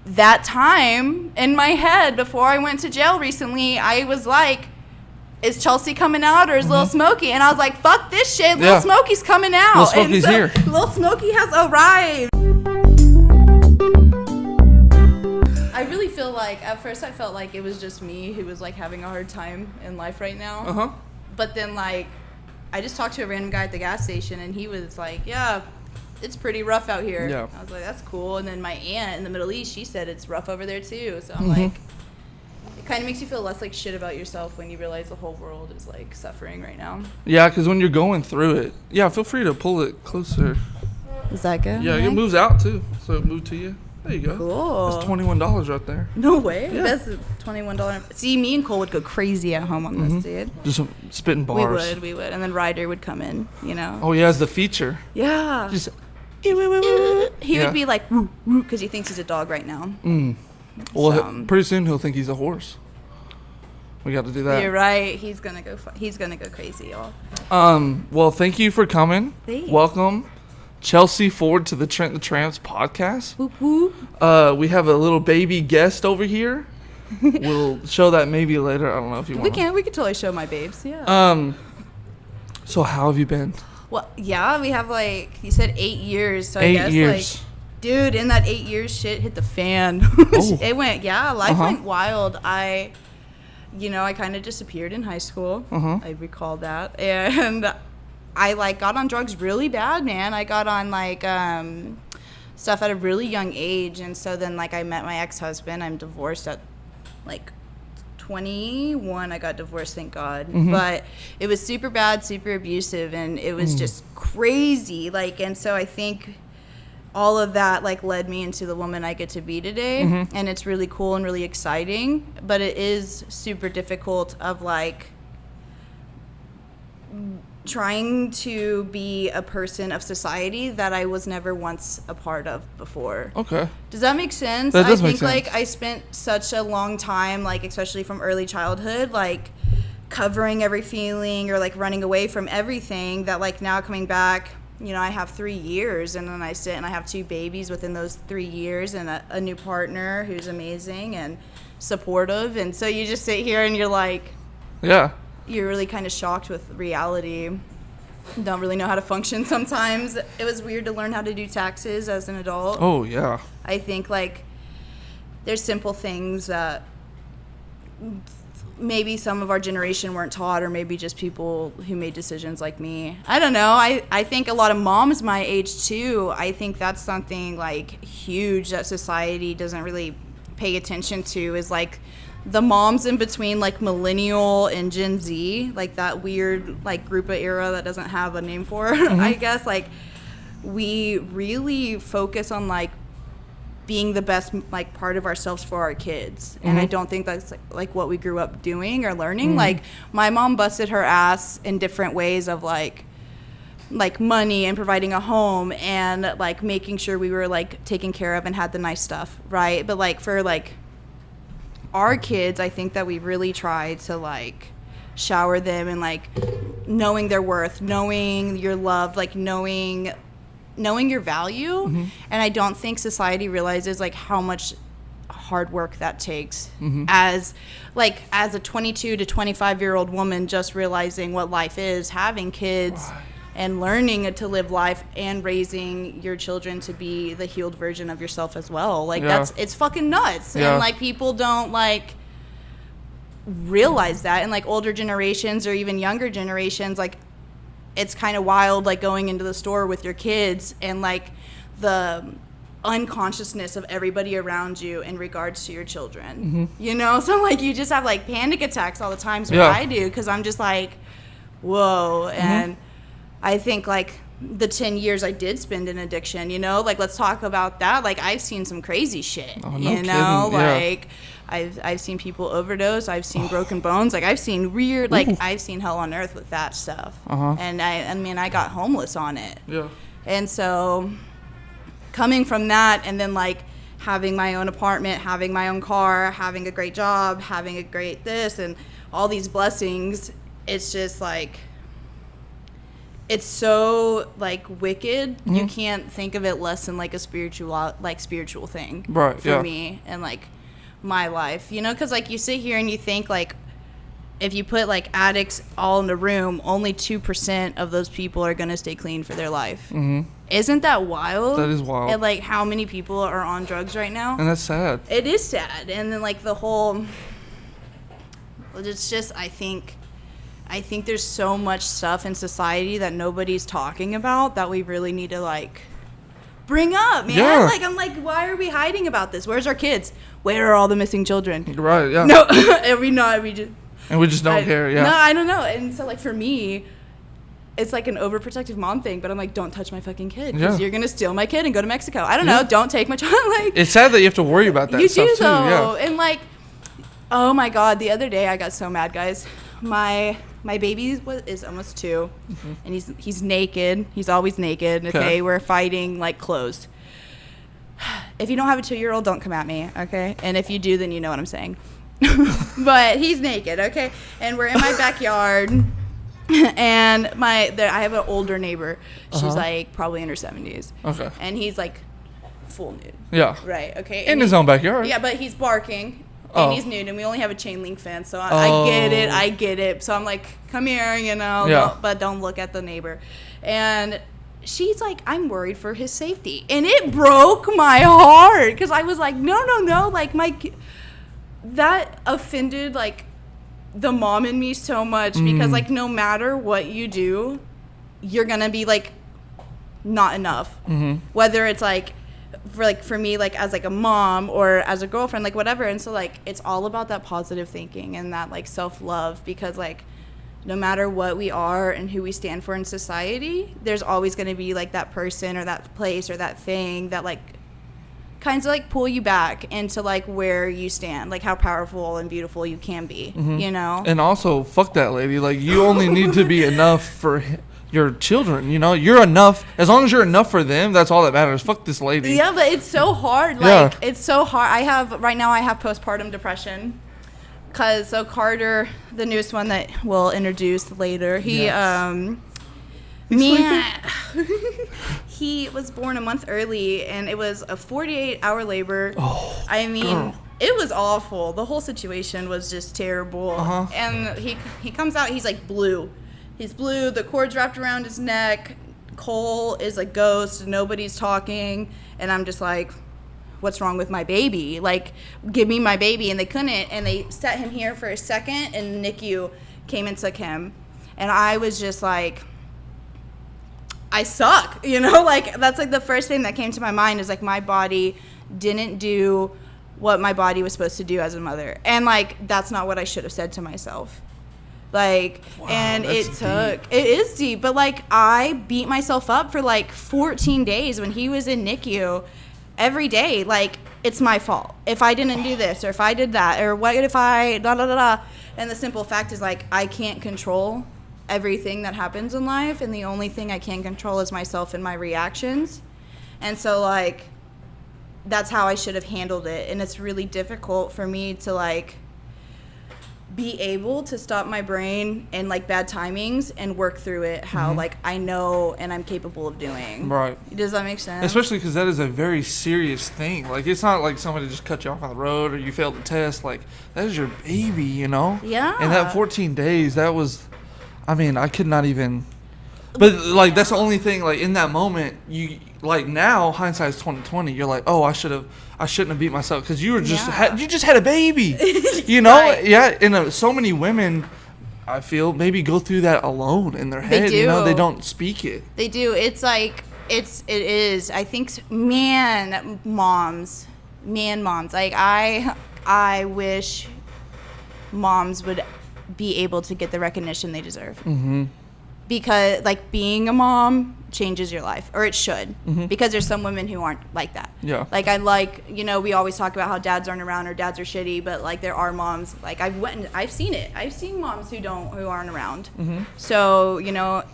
that time in my head before I went to jail recently, I was like, is Chelsea coming out or is Lil Smokey? And I was like, fuck this shit. Lil Smokey's coming out. Lil Smokey's here. Lil Smokey has arrived. I really feel like, at first I felt like it was just me who was like having a hard time in life right now. But then like, I just talked to a random guy at the gas station and he was like, yeah, it's pretty rough out here. Yeah. I was like, that's cool. And then my aunt in the Middle East, she said it's rough over there too. So I'm like, it kind of makes you feel less like shit about yourself when you realize the whole world is like suffering right now. Yeah, because when you're going through it, feel free to pull it closer. Is that good? Yeah, it moves out too. So it moved to you. There you go. Cool. That's $21 right there. No way. Yeah. That's $21. See, me and Cole would go crazy at home on this, dude. Just spitting bars. We would. And then Ryder would come in, you know. Oh, yeah, as the feature. Yeah. Just... He would be like, woo, woo, because he thinks he's a dog right now. Well, pretty soon he'll think he's a horse. We got to do that. You're right. He's gonna go crazy, y'all. Well, thank you for coming. Thanks. Welcome, Chelsea Ford, to the Trent the Tramps podcast. Whoop, whoop. We have a little baby guest over here. We'll show that maybe later. I don't know if you want. We can totally show my babes. Yeah. So how have you been? Well, yeah, we have like you said 8 years. So 8 I guess years. like, dude, in that 8 years, shit hit the fan. It went, life went wild. I kind of disappeared in high school. I recall that. And I, like, got on drugs really bad, man. I got on, like, stuff at a really young age. And so then, like, I met my ex-husband. I'm divorced at, like, 21. I got divorced, thank God. But it was super bad, super abusive, and it was just crazy. Like, and so I think all of that like led me into the woman I get to be today. And it's really cool and really exciting, but it is super difficult of like trying to be a person of society that I was never once a part of before. Okay. Does that make sense? That does make sense. sense. Like I spent such a long time, like especially from early childhood, like covering every feeling or like running away from everything that like now coming back, you know, I have 3 years and then I sit and I have 2 babies within those 3 years and a new partner who's amazing and supportive. And so you just sit here and you're like, you're really kind of shocked with reality. Don't really know how to function sometimes. It was weird to learn how to do taxes as an adult. Oh, yeah. I think like there's simple things that maybe some of our generation weren't taught, or maybe just people who made decisions like me. I don't know. I think a lot of moms my age too, I think that's something like huge that society doesn't really pay attention to, is like the moms in between like millennial and Gen Z, like that weird like group of era that doesn't have a name for I guess. Like we really focus on like being the best like part of ourselves for our kids, and I don't think that's like what we grew up doing or learning. Like my mom busted her ass in different ways of like money and providing a home and like making sure we were like taken care of and had the nice stuff, right? But like for like our kids, I think that we really try to like shower them in like knowing their worth, knowing you're loved, like knowing your value. And I don't think society realizes like how much hard work that takes as a 22 to 25-year-old woman, just realizing what life is, having kids and learning to live life and raising your children to be the healed version of yourself as well. Like it's fucking nuts. And like people don't like realize that, and like older generations or even younger generations, like it's kind of wild, like going into the store with your kids and like the unconsciousness of everybody around you in regards to your children, you know? So like you just have like panic attacks all the times, what I do, because I'm just like, whoa. And I think like the 10 years I did spend in addiction, you know, like let's talk about that. Like I've seen some crazy shit, you know, like I've seen people overdose. I've seen broken bones. Like I've seen weird, like I've seen hell on earth with that stuff. And I mean, I got homeless on it. And so coming from that, and then like having my own apartment, having my own car, having a great job, having a great this and all these blessings, it's just like, it's so like wicked. Mm-hmm. You can't think of it less than like a spiritual thing, Right, for yeah. me and like my life, you know, because like you sit here and you think like if you put like addicts all in a room, only 2% of those people are gonna stay clean for their life. Mm-hmm. Isn't that wild? That is wild. And like how many people are on drugs right now? And that's sad. It is sad. And then like the whole, it's just, I think there's so much stuff in society that nobody's talking about that we really need to like bring up, man. Yeah. Like, I'm like, why are we hiding about this? Where's our kids? Where are all the missing children? Right, yeah. No, we just, And we just don't care, yeah. No, I don't know. And so like for me, it's like an overprotective mom thing, but I'm like, don't touch my fucking kid because Yeah. you're gonna steal my kid and go to Mexico. I don't Yeah. know. Don't take my child. Like, It's sad that you have to worry about that you stuff do too. though. Yeah. And like, oh my god, the other day I got so mad, guys. My baby is almost 2, and he's naked. He's always naked. Okay, we're fighting like closed. If you don't have a 2-year-old, don't come at me. Okay, and if you do, then you know what I'm saying. But he's naked. Okay, and we're in my backyard. And I have an older neighbor. She's like probably in her 70s. Okay. And he's like full nude. Yeah. Right. Okay. In And his own backyard. yeah, but he's barking. Oh. And he's nude, and we only have a chain link fence, so I get it. So I'm like, come here, you know, Yeah. but don't look at the neighbor. And she's like, I'm worried for his safety. And it broke my heart, because I was like, no, like, that offended, like, the mom in me so much, because, like, no matter what you do, you're gonna be, like, not enough. Mm-hmm. Whether it's, like, for me, like, as like a mom or as a girlfriend, like whatever. And so like it's all about that positive thinking and that like self-love, because like no matter what we are and who we stand for in society, there's always going to be like that person or that place or that thing that like kind of like pull you back into like where you stand, like how powerful and beautiful you can be, you know. And also, fuck that lady. Like, you only need to be enough for your children, you know? You're enough. As long as you're enough for them, that's all that matters. Fuck this lady. Yeah, but it's so hard. Like, it's so hard. I have postpartum depression. Because, so Carter, the newest one that we'll introduce later, he was born a month early, and it was a 48-hour labor. Oh, I mean, girl. it was awful. The whole situation was just terrible. Uh-huh. And he comes out, he's like blue. He's blue, the cord's wrapped around his neck. Cole is a ghost, nobody's talking, and I'm just like, what's wrong with my baby? Like, give me my baby. And they couldn't, and they set him here for a second, and NICU came and took him. And I was just like, I suck, you know? Like, that's like the first thing that came to my mind is like my body didn't do what my body was supposed to do as a mother. And like, that's not what I should have said to myself. Like, wow, and it deep. it is deep, but like I beat myself up for like 14 days when he was in NICU every day. Like, it's my fault if I didn't do this, or if I did that, or what if I da da da da. And the simple fact is like I can't control everything that happens in life, and the only thing I can control is myself and my reactions. And so like that's how I should have handled it, and it's really difficult for me to like be able to stop my brain and like bad timings and work through it how like I know and I'm capable of doing. Right. Does that make sense? Especially because that is a very serious thing. Like, it's not like somebody just cut you off on the road or you failed the test. Like, that is your baby, you know? Yeah. And that 14 days, that was, I mean, I could not even. But like, that's the only thing. Like, in that moment, you like, now hindsight's 2020. You're like, oh, I shouldn't have beat myself, because you were just you just had a baby, you know? Right. Yeah. And so many women, I feel, maybe go through that alone in their head. You know, they don't speak it. They do. It's like it is. I think man moms. Like I wish moms would be able to get the recognition they deserve. Mm-hmm. Because like being a mom changes your life, or it should, because there's some women who aren't like that. Yeah. Like you know, we always talk about how dads aren't around or dads are shitty, but like there are moms, like I've seen it. I've seen moms who aren't around. Mm-hmm. So, you know, it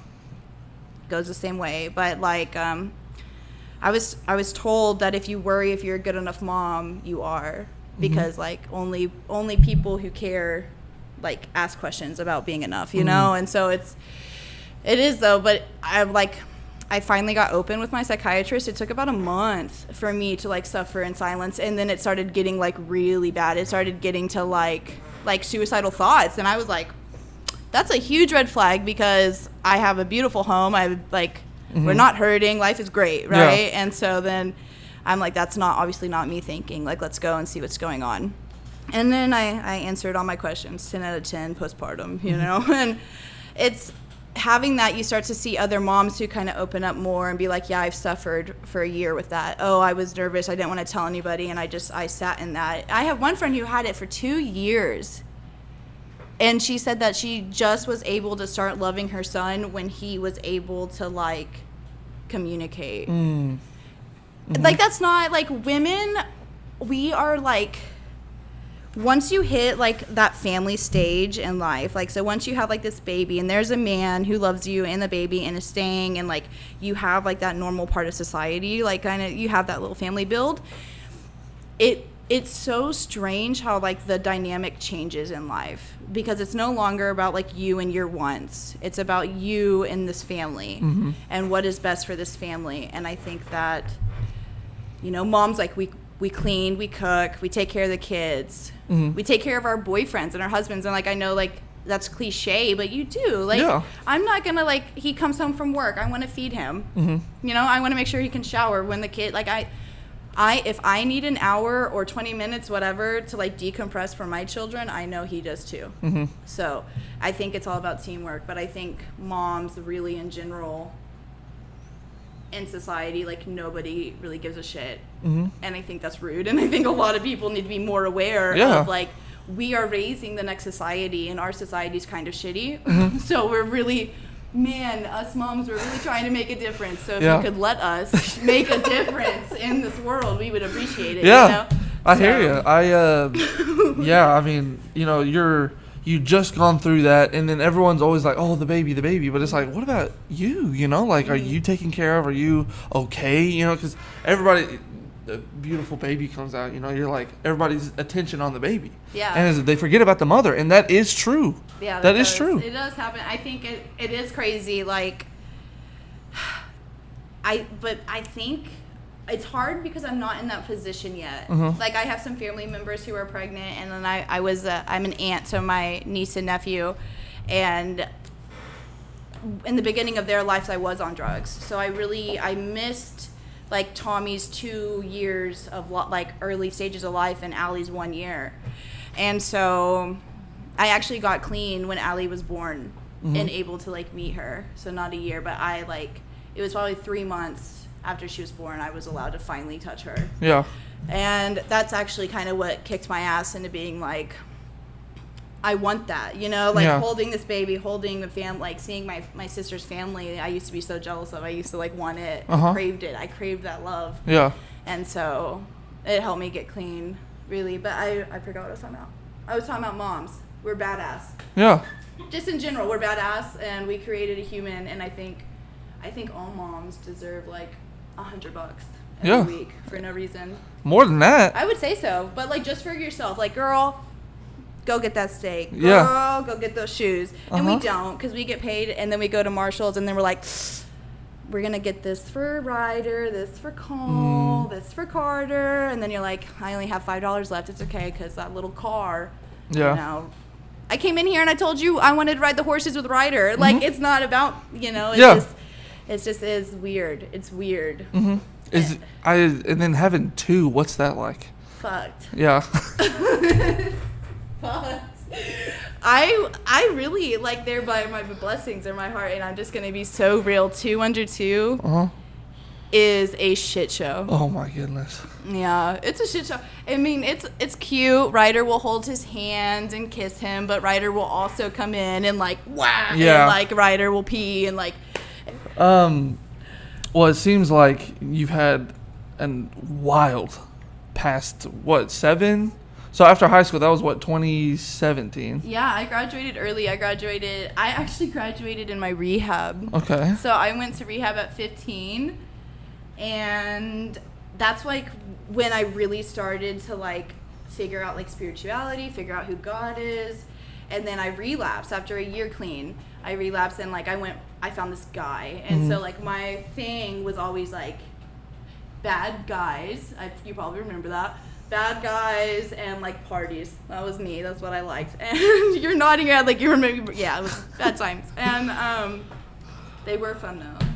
goes the same way. But like I was told that if you worry if you're a good enough mom, you are, because like only people who care like ask questions about being enough, you know? And so It is though, but I finally got open with my psychiatrist. It took about a month for me to like suffer in silence, and then it started getting like really bad. It started getting to like suicidal thoughts, and I was like, that's a huge red flag because I have a beautiful home. I like we're not hurting. Life is great, right? Yeah. And so then I'm like, that's obviously not me thinking. Like, let's go and see what's going on. And then I answered all my questions, 10 out of 10 postpartum, you know? And it's having that, you start to see other moms who kind of open up more and be like, yeah, I've suffered for a year with that. Oh, I was nervous. I didn't want to tell anybody. And I sat in that. I have one friend who had it for 2 years. And she said that she just was able to start loving her son when he was able to, like, communicate. Like, that's not, like, women, we are, like, once you hit, like, that family stage in life, like, so once you have, like, this baby and there's a man who loves you and the baby and is staying and, like, you have, like, that normal part of society, like, kind of, you have that little family build, it's so strange how, like, the dynamic changes in life because it's no longer about, like, you and your wants. It's about you and this family and what is best for this family. And I think that, you know, moms, like, we clean, we cook, we take care of the kids. We take care of our boyfriends and our husbands. And, like, I know, like, that's cliche, but you do. Like, yeah. I'm not going to, like, he comes home from work. I want to feed him. You know, I want to make sure he can shower when the kid, like, if I need an hour or 20 minutes, whatever, to, like, decompress for my children, I know he does too. So I think it's all about teamwork. But I think moms really in general in society, like, nobody really gives a shit. And I think that's rude. And I think a lot of people need to be more aware of, like, we are raising the next society and our society's kind of shitty. So we're really... Man, us moms were really trying to make a difference. So if you could let us make a difference in this world, we would appreciate it. Yeah, you know? I hear you. I mean, you know, you just gone through that, and then everyone's always like, oh, the baby. But it's like, what about you? You know, like, are you taken care of? Are you okay? You know, because everybody, a beautiful baby comes out, you know, you're like, everybody's attention on the baby. Yeah. And they forget about the mother, and that is true. Yeah, that is true. It does happen. I think it is crazy. Like, I think it's hard because I'm not in that position yet. Like, I have some family members who are pregnant, and then I'm an aunt to my niece and nephew, and in the beginning of their lives, I was on drugs. So I missed, like, Tommy's 2 years of, like, early stages of life and Allie's 1 year. And so I actually got clean when Allie was born and able to, like, meet her. So not a year, but it was probably 3 months after she was born I was allowed to finally touch her. Yeah. And that's actually kind of what kicked my ass into being like, I want that, you know, like holding this baby, holding the family, like seeing my sister's family. I used to be so jealous of. I used to, like, want it. I craved it. I craved that love. Yeah. And so it helped me get clean, really. But I forgot what I was talking about. I was talking about moms. We're badass. Yeah. Just in general, we're badass, and we created a human. And I think all moms deserve, like, $100 every week for no reason. More than that. I would say so, but, like, just for yourself, like, girl, go get that steak. Girl, go get those shoes. And we don't, because we get paid, and then we go to Marshall's, and then we're like, we're going to get this for Ryder, this for Cole, this for Carter. And then you're like, I only have $5 left. It's okay, because that little car, you know. I came in here, and I told you I wanted to ride the horses with Ryder. Like, it's not about, you know, it's just is weird. It's weird. And then having 2, what's that like? Fucked. Yeah. I really, like, they're by my blessings in my heart, and I'm just gonna be so real. 2 under 2 is a shit show. Oh my goodness. Yeah, it's a shit show. I mean, it's cute. Ryder will hold his hand and kiss him, but Ryder will also come in and, like, wow, and, like, Ryder will pee and, like. Well, it seems like you've had a wild past 7. So after high school, that was 2017? Yeah, I graduated early. I actually graduated in my rehab. Okay. So I went to rehab at 15, and that's, like, when I really started to, like, figure out, like, spirituality, figure out who God is, and then I relapsed after a year clean. I relapsed, and, like, I went I found this guy. And so, like, my thing was always, like, bad guys. You probably remember that. Bad guys and, like, parties. That was me. That's what I liked. And you're nodding your head like you remember. Yeah, it was bad times. And they were fun, though.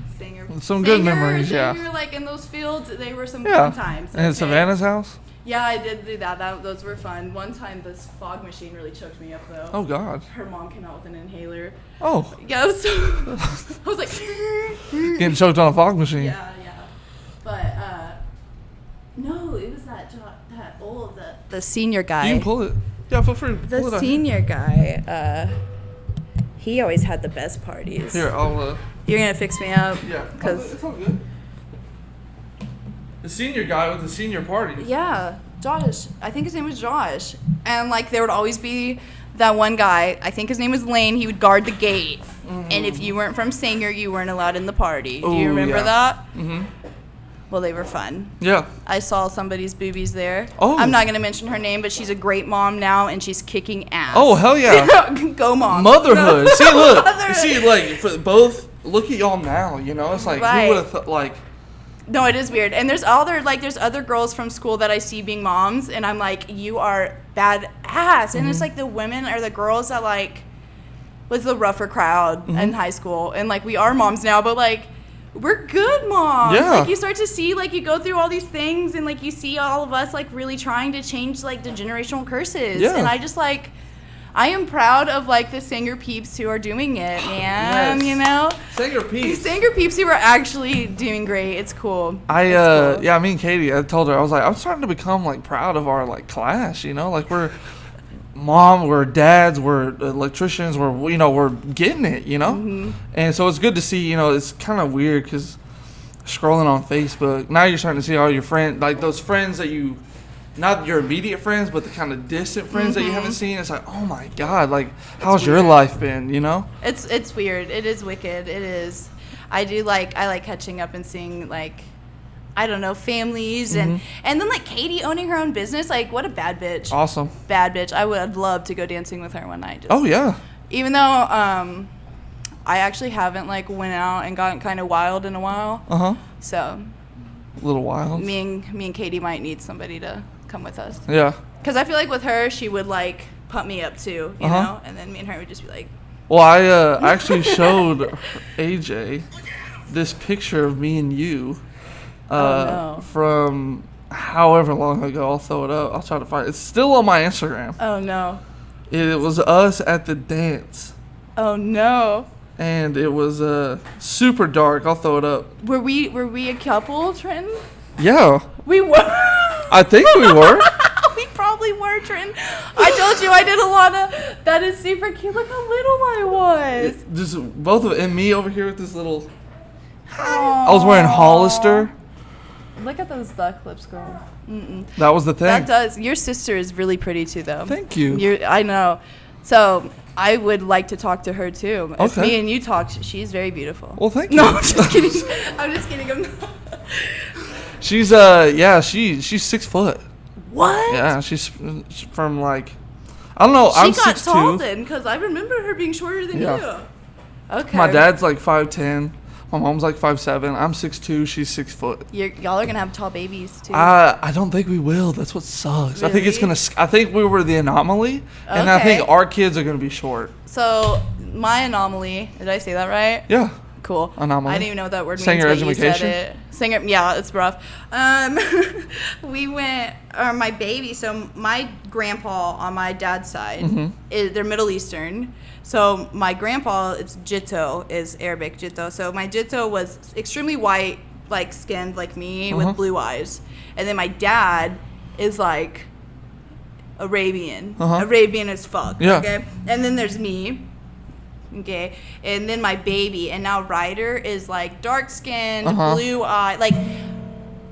Some good memories, yeah. Singer, like, in those fields, they were some fun times. And Savannah's house? Yeah, I did do that. Those were fun. One time, this fog machine really choked me up, though. Oh, God. Her mom came out with an inhaler. Oh. Yeah, I was like... Getting choked on a fog machine. Yeah. But, no, it was that old, the senior guy. You can pull it. Yeah, feel free to pull it The out. senior guy, he always had the best parties. Here, I'll... You're going to fix me up? Yeah. Cause, It's all good. The senior guy with the senior party. yeah, Josh. I think his name was Josh. And, like, there would always be that one guy. I think his name was Lane. He would guard the gate. Mm-hmm. And if you weren't from Sanger, you weren't allowed in the party. Do you remember that? Mm-hmm. Well, they were fun. Yeah. I saw somebody's boobies there. Oh. I'm not going to mention her name, but she's a great mom now, and she's kicking ass. Oh, hell yeah. Go, mom. Motherhood. See, look. See, like, for both, look at y'all now, you know? It's like, who would have thought, like... No, it is weird. And there's other girls from school that I see being moms, and I'm like, you are badass. Mm-hmm. And it's like the women or the girls that, like, was the rougher crowd in high school. And, like, we are moms now, but, like, we're good moms. Yeah. Like, you start to see, like, you go through all these things, and, like, you see all of us, like, really trying to change, like, the generational curses. Yeah. And I just, like... I am proud of, like, the Sanger peeps who are doing it, man. Yes. You know? Sanger peeps. Sanger peeps who are actually doing great. It's cool. Yeah, me and Katie, I told her, I was like, I'm starting to become, like, proud of our, like, class, you know? Like, we're dads, we're electricians, we're getting it, you know? Mm-hmm. And so it's good to see, you know, it's kind of weird because scrolling on Facebook, now you're starting to see all your friends, like, those friends that you... Not your immediate friends, but the kind of distant friends that you haven't seen. It's like, oh my God, like, how's your life been, you know? It's weird. It is wicked. It is. I like catching up and seeing, like, I don't know, families and then, like, Katie owning her own business. Like, what a bad bitch. Awesome. Bad bitch. I would love to go dancing with her one night. Oh, yeah. Even though I actually haven't, like, went out and gotten kind of wild in a while. Uh-huh. So. A little wild. Me and Katie might need somebody to come with us. Yeah. Because I feel like with her, she would, like, pump me up too, you know? And then me and her would just be like... Well, I actually showed AJ this picture of me and you from however long ago. I'll throw it up. I'll try to find it. It's still on my Instagram. Oh, no. It was us at the dance. Oh, no. And it was super dark. I'll throw it up. Were we a couple, Trenton? Yeah. We were. I think we were. We probably were, Trenton. I told you I did a lot of. That is super cute. Look how little I was. Just both of it, and me over here with this little. Aww. I was wearing Hollister. Look at those duck lips, girl. Mm-mm. That was the thing. That does. Your sister is really pretty too, though. Thank you. I know. So I would like to talk to her too. If Okay. me and you talk, she's very beautiful. Well, thank you. No, I'm just kidding. I'm just kidding. I'm not. She's she's 6 foot. What? Yeah, she's from like, I don't know. I'm 6'2". She got tall then, because I remember her being shorter than you. Okay. My dad's like 5'10". My mom's like 5'7". I'm 6'2". She's 6 foot. Y'all are gonna have tall babies too. I don't think we will. That's what sucks. Really? I think it's gonna. I think we were the anomaly, and I think our kids are gonna be short. So my anomaly. Did I say that right? Yeah. Cool. Anomaly. I didn't even know what that word means. Sanger but you said education? it. Sanger. Yeah, it's rough. We went. My baby. So my grandpa on my dad's side, they're Middle Eastern. So my grandpa, it's Jitto, is Arabic Jitto. So my Jitto was extremely white, like skinned like me with blue eyes. And then my dad is like Arabian. Arabian as fuck. Yeah. Okay. And then there's me. Okay. And then my baby. And now Ryder is like dark skinned, blue eye. Like,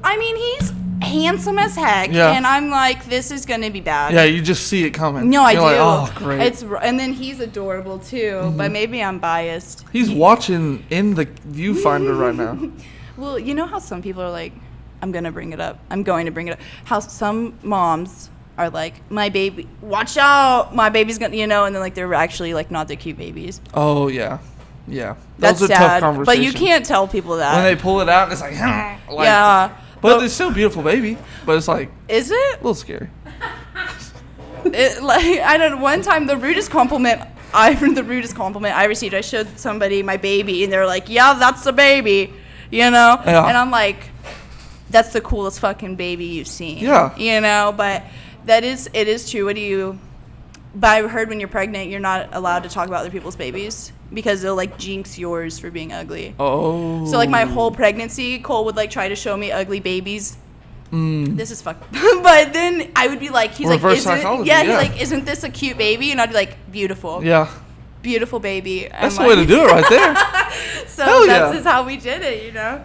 I mean, he's handsome as heck. Yeah. And I'm like, this is going to be bad. Yeah, you just see it coming. No, You're I do. Like, oh, great. And then he's adorable too, but maybe I'm biased. He's watching in the viewfinder right now. Well, you know how some people are like, I'm going to bring it up. I'm going to bring it up. How some moms are like, my baby, watch out, my baby's going to, you know, and then like they're actually like not the cute babies. Oh, yeah. Yeah. That's Those are sad. tough conversations. But you can't tell people that. When they pull it out, it's like, yeah. But it's still a beautiful baby. But it's like, is it? a little scary. I don't know. One time, the rudest compliment I received, I showed somebody my baby, and they're like, "Yeah, that's the baby," you know. Yeah. And I'm like, "That's the coolest fucking baby you've seen." Yeah. You know, but it is true. What do you? But I heard when you're pregnant, you're not allowed to talk about other people's babies because they'll like jinx yours for being ugly. Oh. So like my whole pregnancy, Cole would like try to show me ugly babies. This is fucked. But then I would be like, he's Reverse like, psychology, he's like, isn't this a cute baby? And I'd be like, beautiful. Yeah. Beautiful baby. That's the way to do it right there. So Hell that's yeah. just how we did it, you know?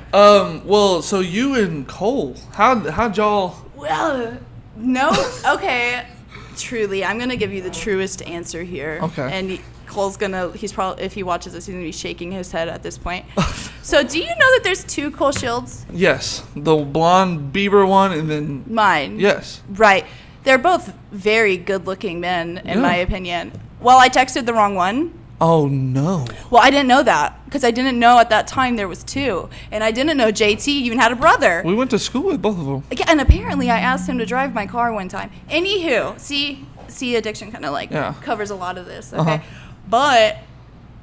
Well, so you and Cole, how'd y'all? Well, no. Okay. Truly, I'm going to give you the truest answer here. Okay. And Cole's he's probably, if he watches this, he's going to be shaking his head at this point. So do you know that there's 2 Cole Shields? Yes. The blonde Bieber one and then. Mine. Yes. Right. They're both very good-looking men, in Yeah. my opinion. Well, I texted the wrong one. Oh, no. Well, I didn't know that because I didn't know at that time there was 2. And I didn't know JT even had a brother. We went to school with both of them. Yeah, and apparently I asked him to drive my car one time. Anywho, see, addiction kind of like covers a lot of this, okay? Uh-huh. But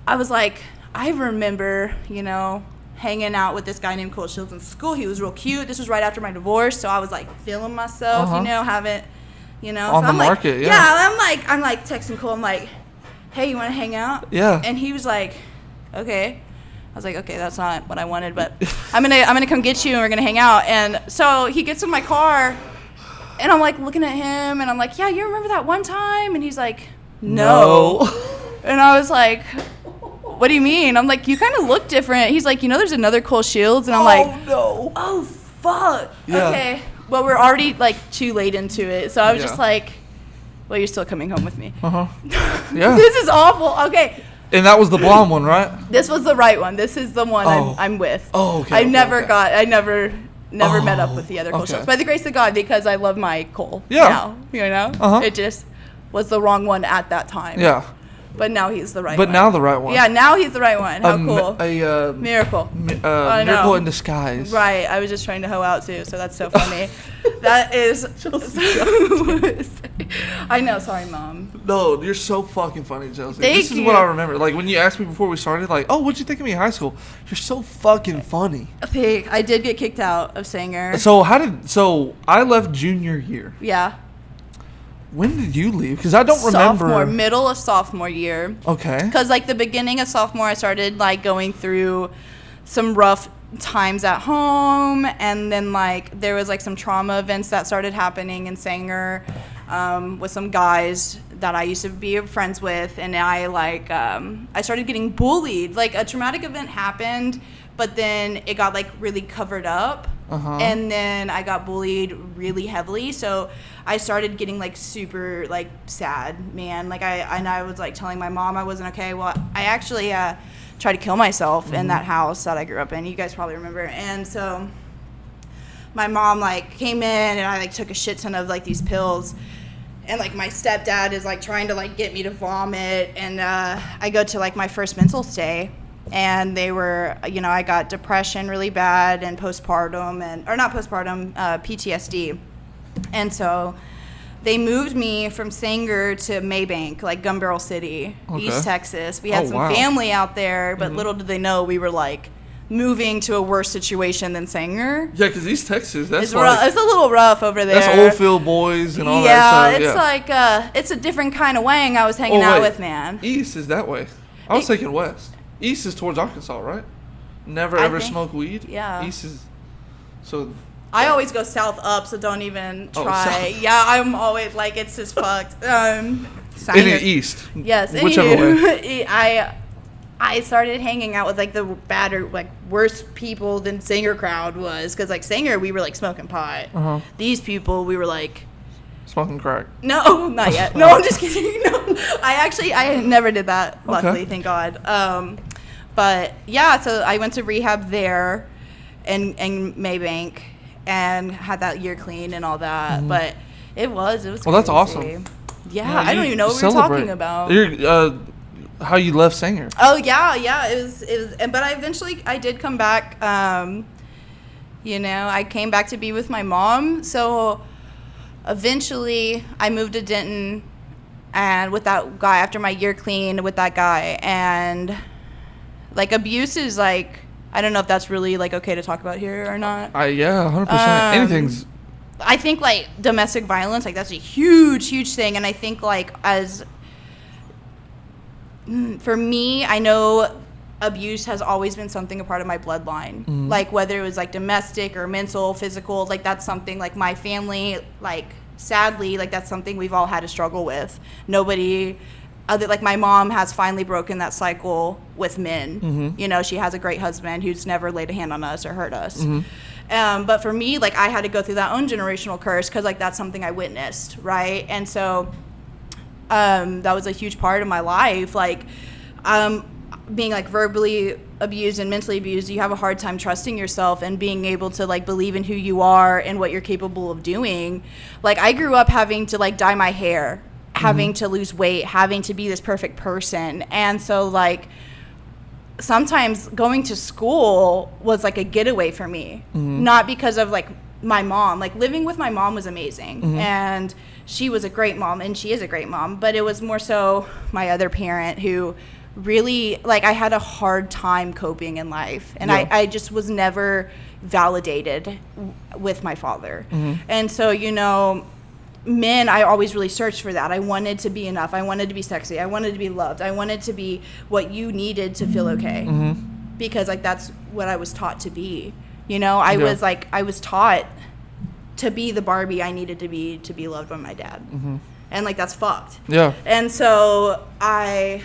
I was like, I remember, you know, hanging out with this guy named Cole Shields in school. He was real cute. This was right after my divorce, so I was like feeling myself, you know, you know. On so the I'm market, like, yeah. I'm like texting Cole. I'm like, hey, you want to hang out? Yeah. And he was like, okay. I was like, okay, that's not what I wanted, but I'm gonna come get you and we're gonna hang out. And so he gets in my car, and I'm like looking at him, and I'm like, yeah, you remember that one time? And he's like, no. And I was like, what do you mean? I'm like, you kind of look different. He's like, you know, there's another Cole Shields. And I'm like, no. oh, fuck. Yeah. Okay. Well, we're already like too late into it. So I was Yeah. just like, well, you're still coming home with me. Uh-huh. Yeah. This is awful. Okay. And that was the blonde one, right? This was the right one. This is the one I'm with. Oh, okay. I okay, never okay. got, I never met up with the other Cole okay. Shields. By the grace of God, because I love my Cole Yeah. now. You know? Uh-huh. It just was the wrong one at that time. Yeah. But now he's the right But one. now the right one. Yeah, now he's the right one. How cool. A Miracle. miracle know. in disguise. Right. I was just trying to hoe out too, so that's so funny. That is. I know. Sorry, Mom. No, you're so fucking funny, Chelsea. Thank this is you. what I remember. Like when you asked me before we started, like, oh, what'd you think of me in high school? You're so fucking funny. I did get kicked out of Sanger. So I left junior year. Yeah. When did you leave? Because I don't remember. Middle of sophomore year. Okay. Because like the beginning of sophomore, I started like going through some rough times at home, and then like there was like some trauma events that started happening in Sanger with some guys that I used to be friends with, and I like I started getting bullied. Like a traumatic event happened, but then it got like really covered up. Uh-huh. And then I got bullied really heavily, so I started getting like super like sad, man. Like I was like telling my mom I wasn't okay. Well, I actually tried to kill myself in that house that I grew up in. You guys probably remember. And so my mom like came in, and I like took a shit ton of like these pills, and like my stepdad is like trying to like get me to vomit, and I go to like my first mental stay. And they were, you know, I got depression really bad and postpartum, PTSD. And so they moved me from Sanger to Maybank, like Gun Barrel City, Okay. East Texas. We had some wow. family out there, but little did they know we were like moving to a worse situation than Sanger. Yeah, because East Texas, that's It's like a little rough over there. that's Oldfield boys and all yeah, that stuff. it's like it's a different kind of wang I was hanging out with, man. East is that way. I was thinking west. East is towards Arkansas, right? Never I ever think- smoke weed. yeah. East is so. I always go south up, so don't even Oh, try. south. Yeah, I'm always like it's just fucked. In Sanger- the east. Yes, Whichever anywho, I started hanging out with like the badder, like worse people than Sanger crowd was, because like Sanger we were like smoking pot. Uh-huh. These people we were like. Smoking crack. No, not yet. No, I'm just kidding. No, I never did that. Luckily, Okay. thank God. But yeah, so I went to rehab there, in Maybank, and had that year clean and all that. But it was. Well, that's crazy. awesome. Yeah, I don't even know what we were talking about. how you left Sanger. Oh yeah, it was, but I did come back. I came back to be with my mom. So eventually I moved to Denton, and with that guy, after my year clean with that guy, and like abuse is like, I don't know if that's really like okay to talk about here or not. Yeah, 100%. Anything's. I think like domestic violence, like that's a huge thing, and I think like for me, I know abuse has always been something a part of my bloodline. Mm-hmm. Like whether it was like domestic or mental, physical, like that's something like my family, like sadly, like that's something we've all had to struggle with. Nobody other, like my mom has finally broken that cycle with men. Mm-hmm. She has a great husband who's never laid a hand on us or hurt us. Mm-hmm. But for me, like I had to go through that own generational curse because like that's something I witnessed, right? And so that was a huge part of my life. Like being like verbally abused and mentally abused, you have a hard time trusting yourself and being able to like believe in who you are and what you're capable of doing. Like I grew up having to like dye my hair, having to lose weight, having to be this perfect person. And so like sometimes going to school was like a getaway for me, not because of like my mom. Like living with my mom was amazing, and she was a great mom, and she is a great mom, but it was more so my other parent who really, like, I had a hard time coping in life, and I just was never validated with my father. And so men, I always really searched for that. I wanted to be enough. I wanted to be sexy. I wanted to be loved. I wanted to be what you needed to feel okay. Because like that's what I was taught to be. I was taught to be the Barbie I needed to be loved by my dad. And like that's fucked. Yeah. And so I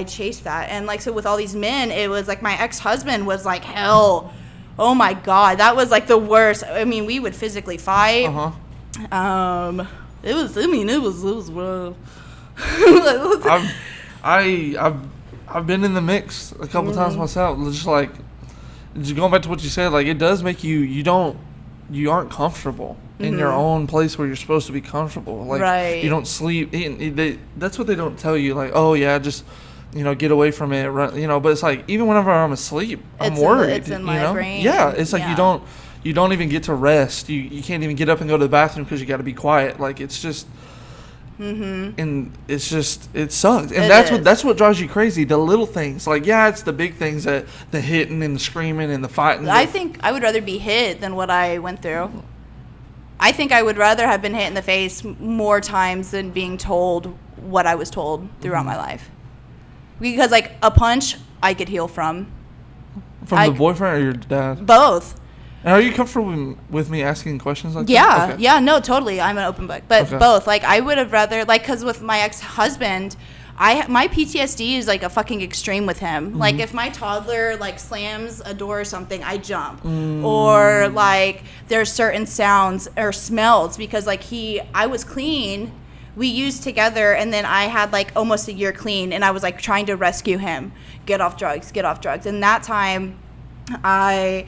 chased that. And like so with all these men, it was like my ex-husband was like hell. Oh my God, that was like the worst. I mean, we would physically fight. It was rough. I've been in the mix a couple times myself. Just going back to what you said, like it does make you aren't comfortable in your own place where you're supposed to be comfortable. Like you don't sleep. That's what they don't tell you. Like, oh yeah, just get away from it. Run, but it's like even whenever I'm asleep, I'm worried. It's in my brain. Yeah, it's like you don't even get to rest. You can't even get up and go to the bathroom because you got to be quiet. Like it's just. And it's just it sucks, and that's what drives you crazy. The little things, like it's the big things, that the hitting and the screaming and the fighting. I think I would rather be hit than what I went through. I think I would rather have been hit in the face more times than being told what I was told throughout my life. Because like a punch, I could heal from. From the boyfriend or your dad? Both. And are you comfortable with me asking questions like that? Yeah, okay. Yeah, no, totally. I'm an open book. But both. Like, I would have rather, like, because with my ex-husband, my PTSD is, like, a fucking extreme with him. Like, if my toddler, like, slams a door or something, I jump. Or, like, there's certain sounds or smells because, like, I was clean. We used together, and then I had, like, almost a year clean, and I was, like, trying to rescue him. Get off drugs. And that time, I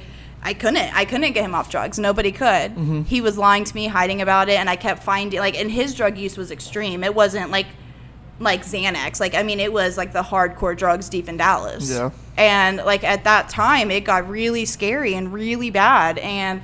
couldn't get him off drugs. Nobody could. He was lying to me, hiding about it, and I kept finding, like, and his drug use was extreme. It wasn't like Xanax. Like, I mean, it was like the hardcore drugs deep in Dallas. Yeah. And like at that time, it got really scary and really bad, and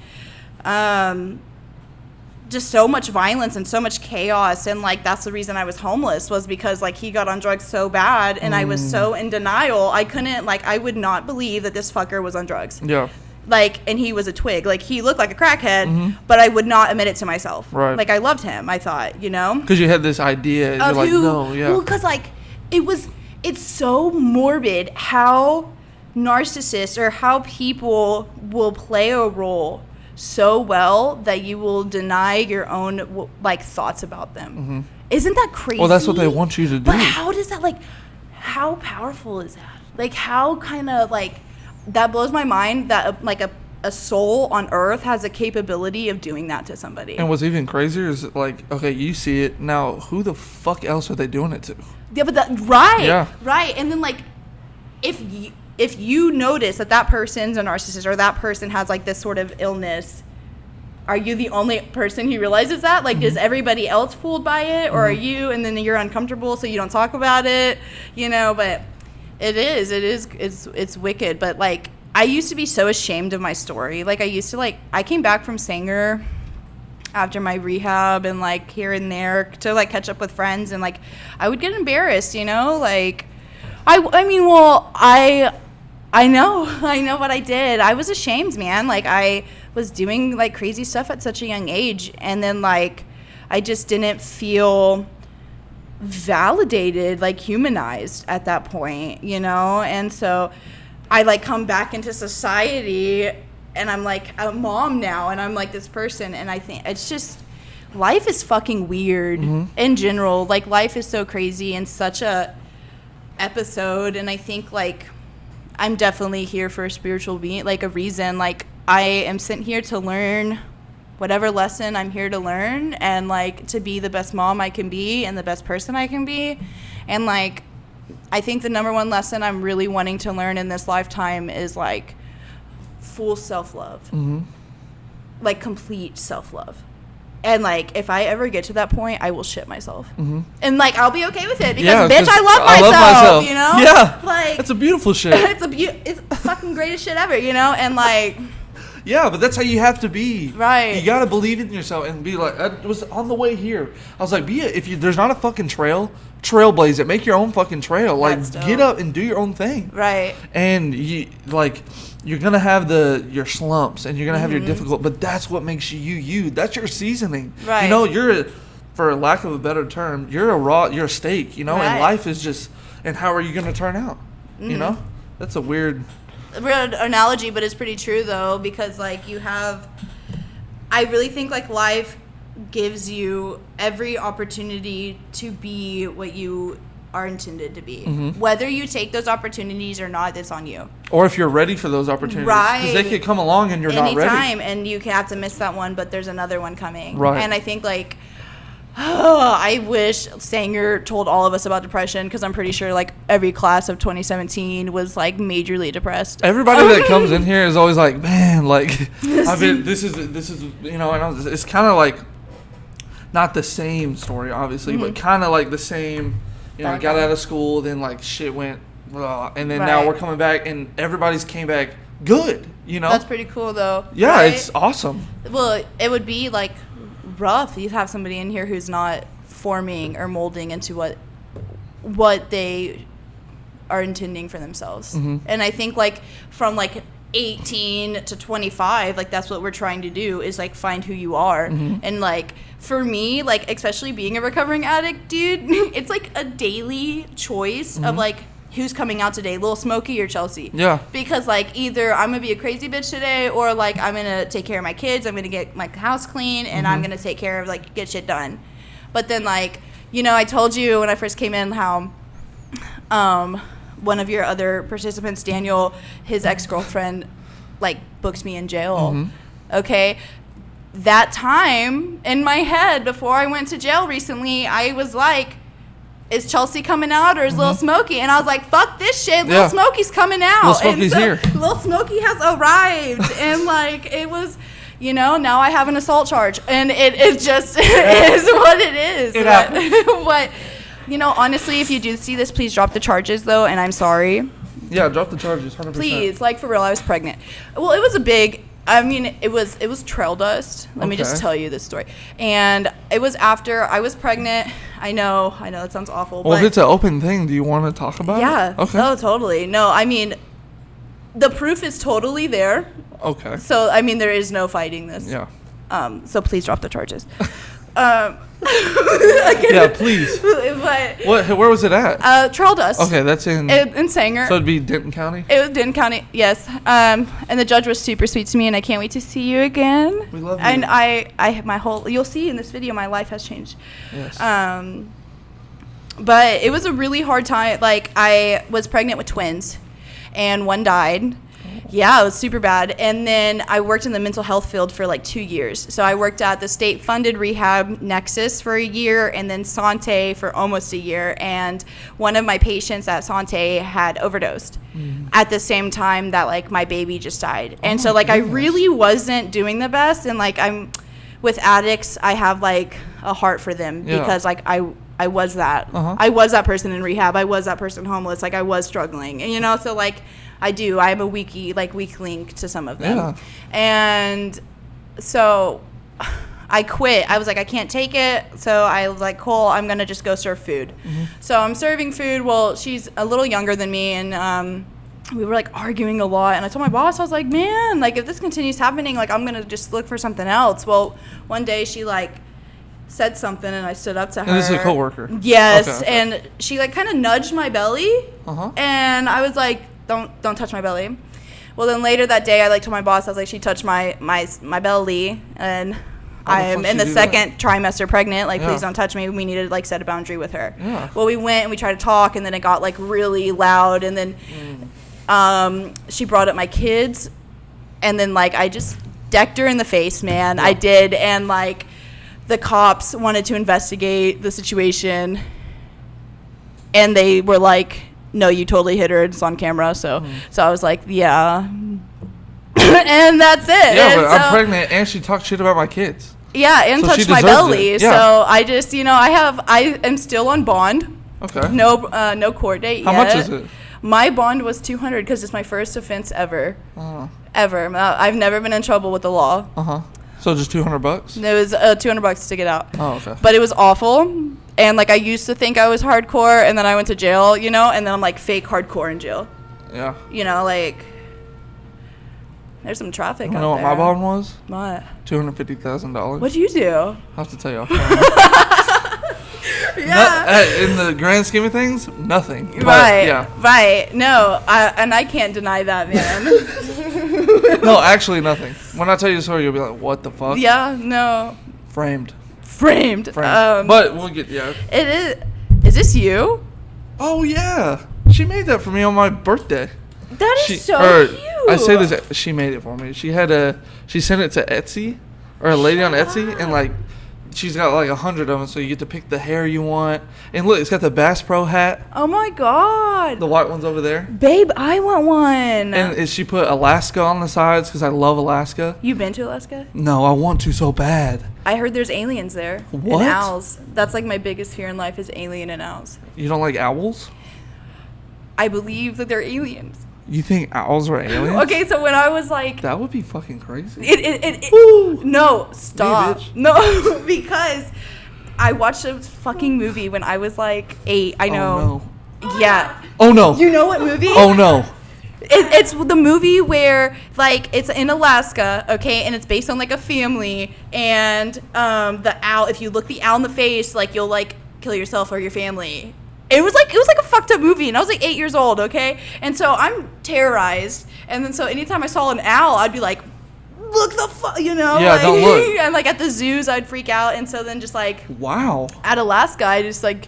just so much violence and so much chaos. And like that's the reason I was homeless, was because like he got on drugs so bad, and I was so in denial. I would not believe that this fucker was on drugs. Yeah. Like, and he was a twig. Like, he looked like a crackhead, but I would not admit it to myself. Right. Like, I loved him, I thought, Because you had this idea. You're like, no, yeah. Well, because, like, it's so morbid how narcissists or how people will play a role so well that you will deny your own, like, thoughts about them. Isn't that crazy? Well, that's what they want you to do. But how does that, like, how powerful is that? Like, how kind of, like... That blows my mind that like a soul on earth has a capability of doing that to somebody. And what's even crazier is like, okay, you see it now. Who the fuck else are they doing it to? Yeah, but right. And then like, if you notice that person's a narcissist or that person has like this sort of illness, are you the only person who realizes that? Like, is everybody else fooled by it, or are you? And then you're uncomfortable, so you don't talk about it, you know. But it's wicked. But like, I used to be so ashamed of my story. Like, I came back from Sanger after my rehab, and like here and there to like catch up with friends, and like I would get embarrassed, you know. Like, I know what I did. I was ashamed, man. Like, I was doing like crazy stuff at such a young age, and then like I just didn't feel validated, like humanized at that point, you know. And so I like come back into society, and I'm like a mom now, and I'm like this person, and I think it's just, life is fucking weird in general. Like, life is so crazy and such a episode, and I think like I'm definitely here for a spiritual being, like a reason. Like, I am sent here to learn whatever lesson I'm here to learn, and like to be the best mom I can be and the best person I can be. And like, I think the number one lesson I'm really wanting to learn in this lifetime is like full self-love, like complete self-love. And like, if I ever get to that point, I will shit myself, and like I'll be okay with it, because bitch, I love myself, you know. Yeah, like, it's a beautiful shit. it's fucking greatest shit ever, you know. And like, yeah, but that's how you have to be. Right. You gotta believe in yourself and be like, I was on the way here. I was like, there's not a fucking trailblaze it. Make your own fucking trail. Like, get up and do your own thing. Right. And you're gonna have your slumps, and you're gonna have your difficult, but that's what makes you. That's your seasoning. Right. You know, for lack of a better term, you're a steak, you know. Right. And life is just, and how are you gonna turn out? You know? That's a weird analogy, but it's pretty true though, because like I really think like life gives you every opportunity to be what you are intended to be. Whether you take those opportunities or not, it's on you. Or if you're ready for those opportunities, right? Because they could come along and you're not ready. Anytime, and you can have to miss that one, but there's another one coming. Right. And I think like, I wish Sanger told all of us about depression, because I'm pretty sure like every class of 2017 was like majorly depressed. Everybody that comes in here is always like, man, like this is you know, and it's kind of like not the same story, obviously, but kind of like the same. You know, I got out of school, then like shit went, and then now we're coming back, and everybody's came back good. You know, that's pretty cool though. Yeah, right? It's awesome. Well, it would be like rough. You have somebody in here who's not forming or molding into what they are intending for themselves. And I think like from like 18 to 25, like that's what we're trying to do, is like find who you are. And like for me, like especially being a recovering addict, dude, it's like a daily choice of like who's coming out today, Lil Smokey or Chelsea. Yeah. Because like either I'm gonna be a crazy bitch today, or like I'm gonna take care of my kids, I'm gonna get my house clean, and I'm gonna take care of like get shit done. But then like, you know, I told you when I first came in how one of your other participants, Daniel, his ex-girlfriend like booked me in jail. Okay. That time in my head before I went to jail recently, I was like, is Chelsea coming out or is Lil Smokey? And I was like, fuck this shit. Lil Smokey's coming out. Lil Smokey's here. Lil Smokey has arrived. And like, it was, you know, now I have an assault charge. And it just is what it is. But, you know, honestly, if you do see this, please drop the charges though. And I'm sorry. Yeah, drop the charges, 100%. Please, like for real, I was pregnant. Well, it was a big, I mean, it was trail dust. Let me just tell you this story. And it was after I was pregnant. I know that sounds awful. Well, but if it's an open thing, do you want to talk about it? Yeah. Okay. Oh, totally. No, I mean, the proof is totally there. Okay. So, I mean, there is no fighting this. Yeah. So please drop the charges. Yeah, please. But where was it at? Trail dust. Okay, that's in Sanger. So it'd be Denton County? It was Denton County, yes. And the judge was super sweet to me, and I can't wait to see you again. We love you. And you'll see in this video, my life has changed. Yes. But it was a really hard time. Like, I was pregnant with twins, and one died. Yeah, it was super bad. And then I worked in the mental health field for like 2 years. So I worked at the state-funded rehab Nexus for a year, and then Sante for almost a year. And one of my patients at Sante had overdosed at the same time that like my baby just died. And so like I really wasn't doing the best. And like with addicts, I have like a heart for them Yeah. because like I was that. Uh-huh. I was that person in rehab. I was that person homeless. Like I was struggling, and so like I'm a weak link to some of them. Yeah. And so I quit. I was like, I can't take it. So I was like, cool, I'm going to just go serve food. So I'm serving food. Well, she's a little younger than me, and we were like arguing a lot. And I told my boss, I was like, man, like if this continues happening, like I'm going to just look for something else. Well, one day she like said something, and I stood up to her. And this is a coworker. Yes. Okay. And she like kind of nudged my belly. Uh-huh. And I was like, don't touch my belly. Well, then later that day, I like told my boss, I was like, she touched my belly, and I'm fuck in she the do second trimester pregnant. Like, Yeah. please don't touch me. We need to like set a boundary with her. Yeah. Well, we went and we tried to talk, and then it got like really loud, and then she brought up my kids, and then like I just decked her in the face, man. I did, and like the cops wanted to investigate the situation, and they were like, no, you totally hit her. It's on camera. So I was like, yeah. And that's it. Yeah, And but so, I'm pregnant, and she talked shit about my kids. Yeah, and So she touched my deserves belly. it. Yeah. So I just, I am still on bond. Okay. No court date How yet. much is it? My bond was $200 because it's my first offense ever. Uh Ever. I've never been in trouble with the law. huh. So just $200? It was $200 to get out. Oh, okay. But it was awful. And like I used to think I was hardcore, and then I went to jail, and then I'm like fake hardcore in jail. Yeah. Like there's some traffic You out know what there. my bond was? What? $250,000. What'd you do? I'll have to tell you off camera. In the grand scheme of things, nothing. But, Right. Yeah. Right. No, I can't deny that, man. No, actually nothing. When I tell you the story, you'll be like, what the fuck? Yeah. No. Framed. Framed. But we'll get, yeah. It is. Is this you? Oh, yeah. She made that for me on my birthday. That is so cute. I say this, she made it for me. She sent it to Etsy, or a lady on Etsy, and like, she's got like 100 of them, so you get to pick the hair you want. And look, it's got the Bass Pro hat. Oh my god. The white one's over there. Babe, I want one. And she put Alaska on the sides because I love Alaska. You been to Alaska? No, I want to so bad. I heard there's aliens there. What? And owls. That's like my biggest fear in life is alien and owls. You don't like owls? I believe that they're aliens. You think owls are aliens? Okay, so when I was like, That would be fucking crazy. no, stop. bitch. No, because I watched a fucking movie when I was like 8. I know. Yeah. Oh no. You know what movie? Oh no. It's the movie where like it's in Alaska, okay, and it's based on like a family, and the owl. If you look the owl in the face, like you'll like kill yourself or your family. It was like a fucked up movie, and I was like 8 years old, okay, and so I'm terrorized, and then so anytime I saw an owl, I'd be like, look the fuck, Yeah, like, don't look. and like at the zoos, I'd freak out, and so then just like Wow. at Alaska, I just like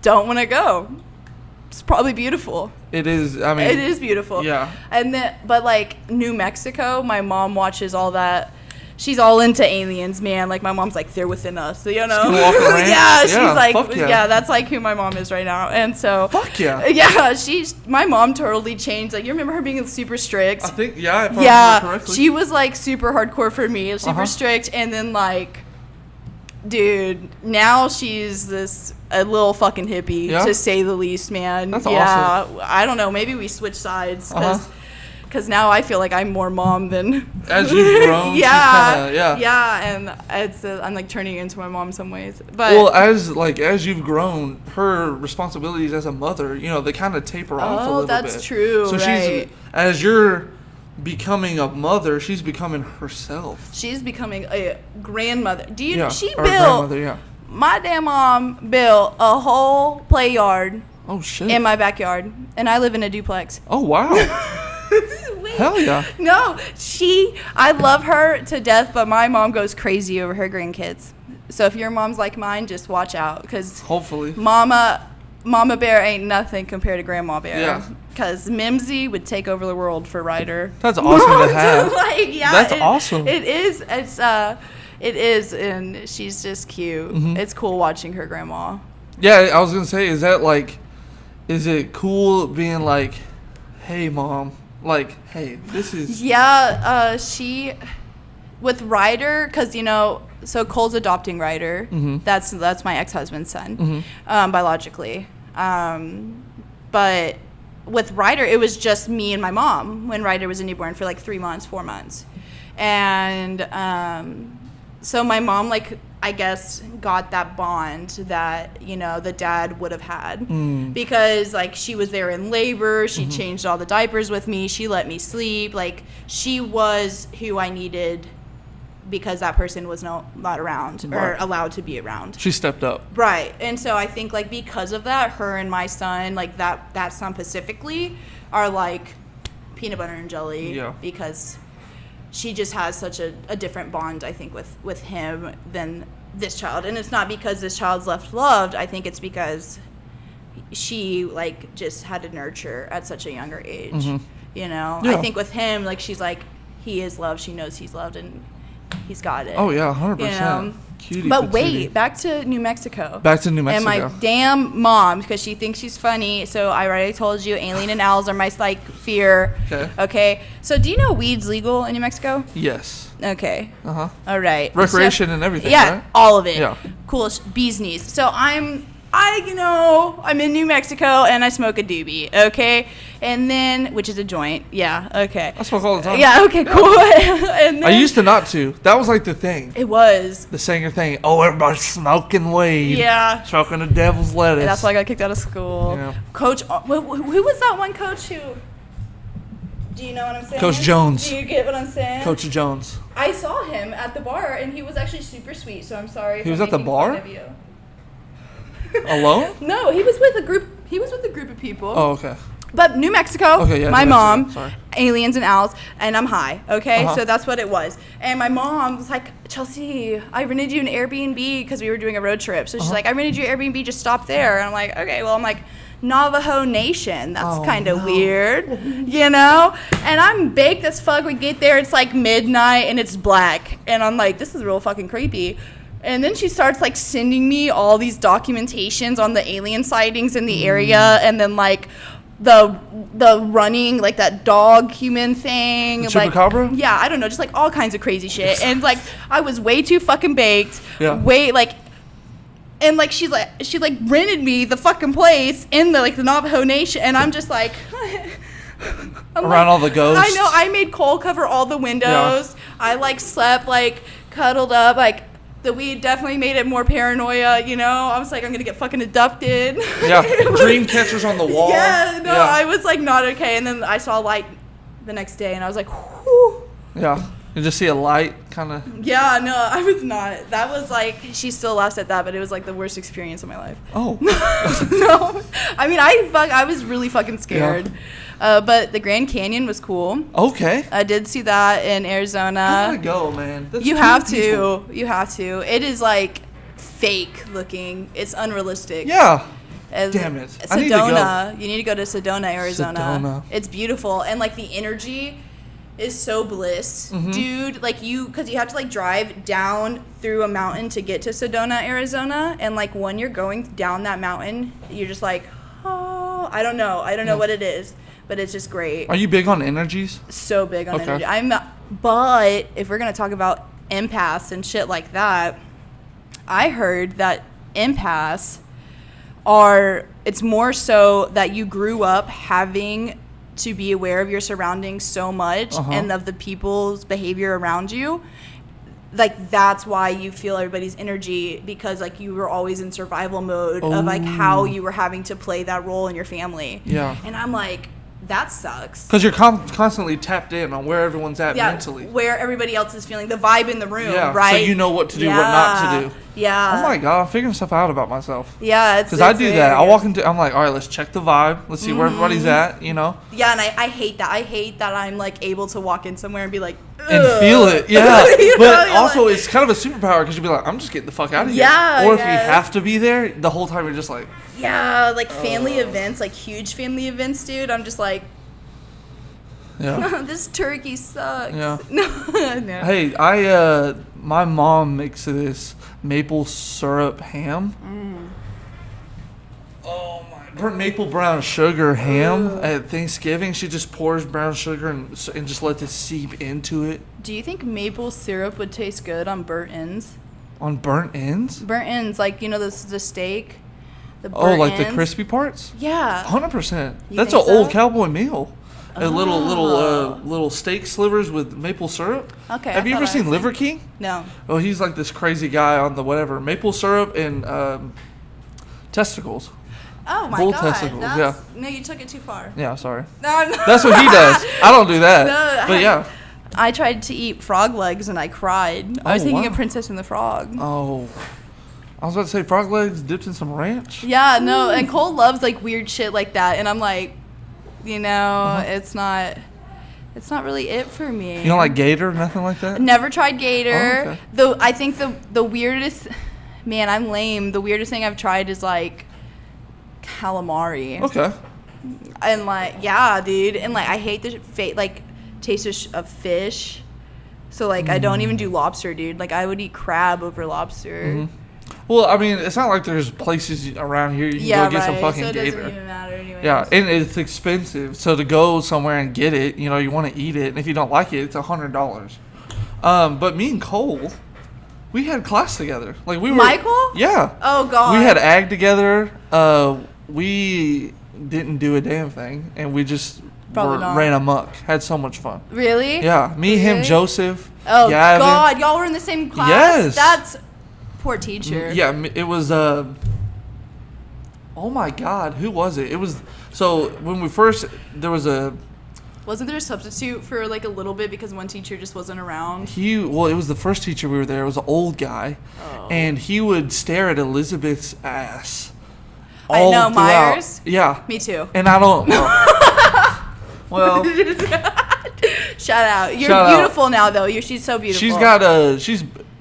don't want to go. It's probably beautiful. It is. I mean. It is beautiful. Yeah. And then, but like New Mexico, my mom watches all that. She's all into aliens, man. Like my mom's like, they're within us, Skinwalker Ranch? Yeah, she's Yeah, like, fuck yeah. yeah, that's like who my mom is right now. And so, Fuck yeah. yeah, my mom totally changed. Like you remember her being super strict? I think if I remember Yeah, correctly. she was like super hardcore for me, super strict, and then like, dude, now she's a little fucking hippie, Yeah? to say the least, man. That's yeah, awesome. I don't know, maybe we switch sides Uh-huh. because now I feel like I'm more mom than As you've grown, she's yeah, kinda- yeah. and it's I'm like turning into my mom in some ways, but Well, as you've grown, her responsibilities as a mother, they kind of taper off a Oh, little bit. that's true, So right. she's as you're becoming a mother, she's becoming herself. she's becoming a grandmother. Do you? Yeah, She or built grandmother, yeah. my damn mom built a whole play yard Oh shit. in my backyard, and I live in a duplex. Oh wow. Wait. Hell yeah. No, I love her to death, but my mom goes crazy over her grandkids. So if your mom's like mine, just watch out, because Hopefully. Mama Bear ain't nothing compared to Grandma Bear. Yeah. Because Mimsy would take over the world for Ryder. That's awesome to have. Like, yeah, That's awesome. It is. It is, and she's just cute. Mm-hmm. It's cool watching her grandma. Yeah, I was gonna say, is it cool being like, hey mom, like, hey, this is Yeah, she with Ryder, because so Cole's adopting Ryder. Mm-hmm. That's my ex-husband's son, Mm-hmm. biologically. But with Ryder, it was just me and my mom when Ryder was a newborn for like 4 months. And so my mom, like, I guess, got that bond that, you know, the dad would have had. Because, like, she was there in labor. She changed all the diapers with me. She let me sleep. Like, she was who I needed because that person was not around or allowed to be around. She stepped up. Right. And so I think, like, because of that, her and my son, like, that son specifically are, like, peanut butter and jelly. Yeah. Because she just has such a different bond, I think, with him than this child. And it's not because this child's left loved. I think it's because she, like, just had to nurture at such a younger age. You know? Yeah. I think with him, like, she's like, he is loved. She knows he's loved, and he's got it. Oh, yeah, 100%. You know? Cutie But patootie. wait, back to New Mexico. Back to New Mexico. And my damn mom, because she thinks she's funny. So I already told you, alien and owls are my, like, fear. Okay. So do you know weed's legal in New Mexico? Yes. Okay. Uh-huh. All right. Recreation So- and everything, Yeah, right? all of it. Yeah. Cool. Bee's knees. So I'm in New Mexico and I smoke a doobie. Okay. And then, which is a joint. Yeah. Okay. I smoke all the time. Yeah. Okay. Cool. And then, I used to not to. That was like the thing. It was. The singer thing. Oh, everybody's smoking weed. Yeah. Smoking the devil's lettuce. And that's why I got kicked out of school. Yeah. Coach, who was that one coach who? Do you know what I'm saying? Coach Jones. Do you get what I'm saying? Coach Jones. I saw him at the bar, and he was actually super sweet. So I'm sorry. If He was I'm at the making bar? fun of you. Alone? No, he was with a group. He was with a group of people. Oh, okay. But New Mexico, Okay, yeah, my New mom, Mexico, sorry. aliens and owls, and I'm high, okay? Uh-huh. So that's what it was. And my mom was like, Chelsea, I rented you an Airbnb because we were doing a road trip. So she's like, I rented you an Airbnb, just stop there. And I'm like, okay, well, I'm like, Navajo Nation. That's Oh, kind of no. weird, you know? And I'm baked as fuck. We get there, it's like midnight, and it's black. And I'm like, this is real fucking creepy. And then she starts, like, sending me all these documentations on the alien sightings in the area, and then, like, the running, like, that dog human thing. The like, chupacabra? yeah, I don't know, just, like, all kinds of crazy shit. And, like, I was way too fucking baked. Yeah. And, like, she rented me the fucking place in the Navajo Nation, and I'm just like... I'm Around all the ghosts. I know, I made Cole cover all the windows. I, like, slept, like, cuddled up, like... The weed definitely made it more paranoia, you know? I was like, I'm gonna get fucking abducted. Yeah, dream catchers on the wall. Yeah, no, I was like not okay. And then I saw light the next day and I was like, whew. Yeah, you just see a light kind of. Yeah, no, I was not. That was like, she still laughs at that, but it was like the worst experience of my life. Oh. No, I mean, I was really fucking scared. But the Grand Canyon was cool. Okay. I did see that in Arizona. I gotta go, man. That's You two have people. to. You have to. It is like fake looking. It's unrealistic. Yeah. And Damn it. Sedona. I need to go. You need to go to Sedona, Arizona. Sedona. It's beautiful. And like the energy is so bliss. Mm-hmm. Dude, like because you have to like drive down through a mountain to get to Sedona, Arizona. And like when you're going down that mountain, you're just like, oh, I don't know. I don't know what it is. But it's just great. Are you big on energies? So big on Okay. energy. But if we're gonna talk about empaths and shit like that, I heard that empaths it's more so that you grew up having to be aware of your surroundings so much and of the people's behavior around you. Like that's why you feel everybody's energy because like you were always in survival mode of like how you were having to play that role in your family. Yeah. And I'm like, that sucks. Because you're constantly tapped in on where everyone's at mentally. Where everybody else is feeling, the vibe in the room, Yeah, right? so you know what to do, what not to do. Yeah. Oh my God, I'm figuring stuff out about myself. Yeah, it's Because I do that. I very- walk into, I'm like, all right, let's check the vibe. Let's see where everybody's at, you know? Yeah, and I hate that. I hate that I'm like able to walk in somewhere and be like, And "Ugh." feel it, yeah. You But know, also, like- it's kind of a superpower because you'll be like, I'm just getting the fuck out of here. Yeah, Or if you yeah. have to be there, the whole time you're just like, yeah, like family events, like huge family events, dude. I'm just like, yeah. this turkey sucks. Yeah. No, no. Hey, my mom makes this maple syrup ham. Oh my! Maple brown sugar ham at Thanksgiving. She just pours brown sugar and just lets it seep into it. Do you think maple syrup would taste good on burnt ends? On burnt ends? Burnt ends, like, you know, the steak. The Oh, burnt like the ends. crispy parts? Yeah. 100%. You That's an think so? old cowboy meal. A Oh. little steak slivers with maple syrup. Okay. Have you ever seen Liver King? No. Oh, he's like this crazy guy on the whatever maple syrup and testicles. Oh my Bull god. testicles, yeah. No, you took it too far. Yeah, sorry. No, I'm not. That's what he does. I don't do that. No, But yeah. I tried to eat frog legs and I cried. I was Oh, thinking wow. of Princess and the Frog. Oh, I was about to say frog legs dipped in some ranch. Yeah, no, and Cole loves like weird shit like that, and I'm like, you know, it's not really it for me. You don't like gator, nothing like that? Never tried gator. Oh, okay. Though I think the weirdest, man, I'm lame. The weirdest thing I've tried is like calamari. Okay. And like, yeah, dude, and like I hate the taste of fish. So like I don't even do lobster, dude. Like I would eat crab over lobster. Mm-hmm. Well, I mean, it's not like there's places around here you can go get some fucking so it gator. doesn't even matter anyways. Yeah, and it's expensive. So to go somewhere and get it, you know, you want to eat it, and if you don't like it, it's $100. But me and Cole, we had class together. Like we were. Michael? Yeah. Oh god. We had ag together. We didn't do a damn thing, and we just Probably not. ran amok. Had so much fun. Really? Yeah, me, him, Really? Joseph. Oh Gavin. god, y'all were in the same class. Yes. That's poor teacher. Yeah, it was. Oh my God, who was it? It was. So when we first, there was a. Wasn't there a substitute for like a little bit because one teacher just wasn't around? Well, it was the first teacher we were there. It was an old guy, and he would stare at Elizabeth's ass. I all know, throughout. Myers. Yeah. Me too. And I don't. Well, Shout out. You're Shout out. beautiful now though. She's so beautiful. she's got a.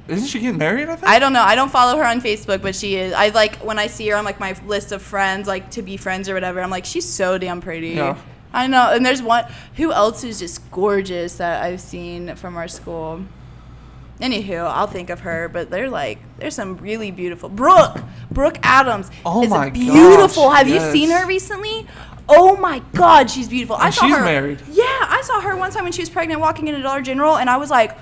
Isn't she getting married? I think. I don't know. I don't follow her on Facebook, but she is. I like when I see her on like my list of friends, like to be friends or whatever. I'm like, she's so damn pretty. Yeah. I know. And there's one. Who else is just gorgeous that I've seen from our school? Anywho, I'll think of her. But there's some really beautiful. Brooke Adams. Oh is my beautiful. gosh, Have you yes. seen her recently? Oh my God, she's beautiful. I And saw she's her. married. Yeah, I saw her one time when she was pregnant, walking into Dollar General, and I was like,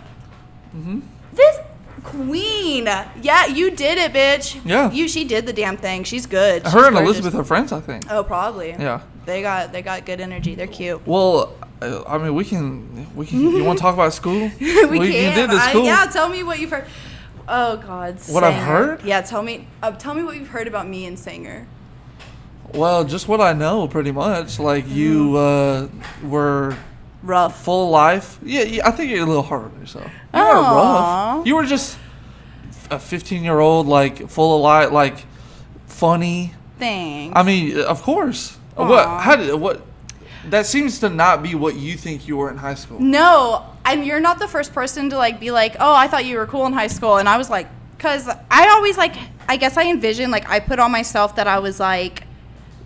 this queen. Yeah, you did it, bitch. Yeah. She did the damn thing. She's good. Her She's and gorgeous. Elizabeth are friends, I think. Oh, probably. Yeah. They got good energy. They're cute. Well, I mean, we can. You want to talk about school? We You can. did the school. Yeah, tell me what you've heard. Oh God. What I've Sanger. heard? Yeah, tell me what you've heard about me and Sanger. Well, just what I know, pretty much. Like you were Rough. full of life. Yeah, I think you're a little hard on yourself. You Aw. weren't rough. You were just a 15-year-old, like full of life, like funny. Thanks. I mean, of course. Aw. What? That seems to not be what you think you were in high school. No, and you're not the first person to like be like, oh, I thought you were cool in high school, and I was like, cause I always like, I guess I envisioned like I put on myself that I was like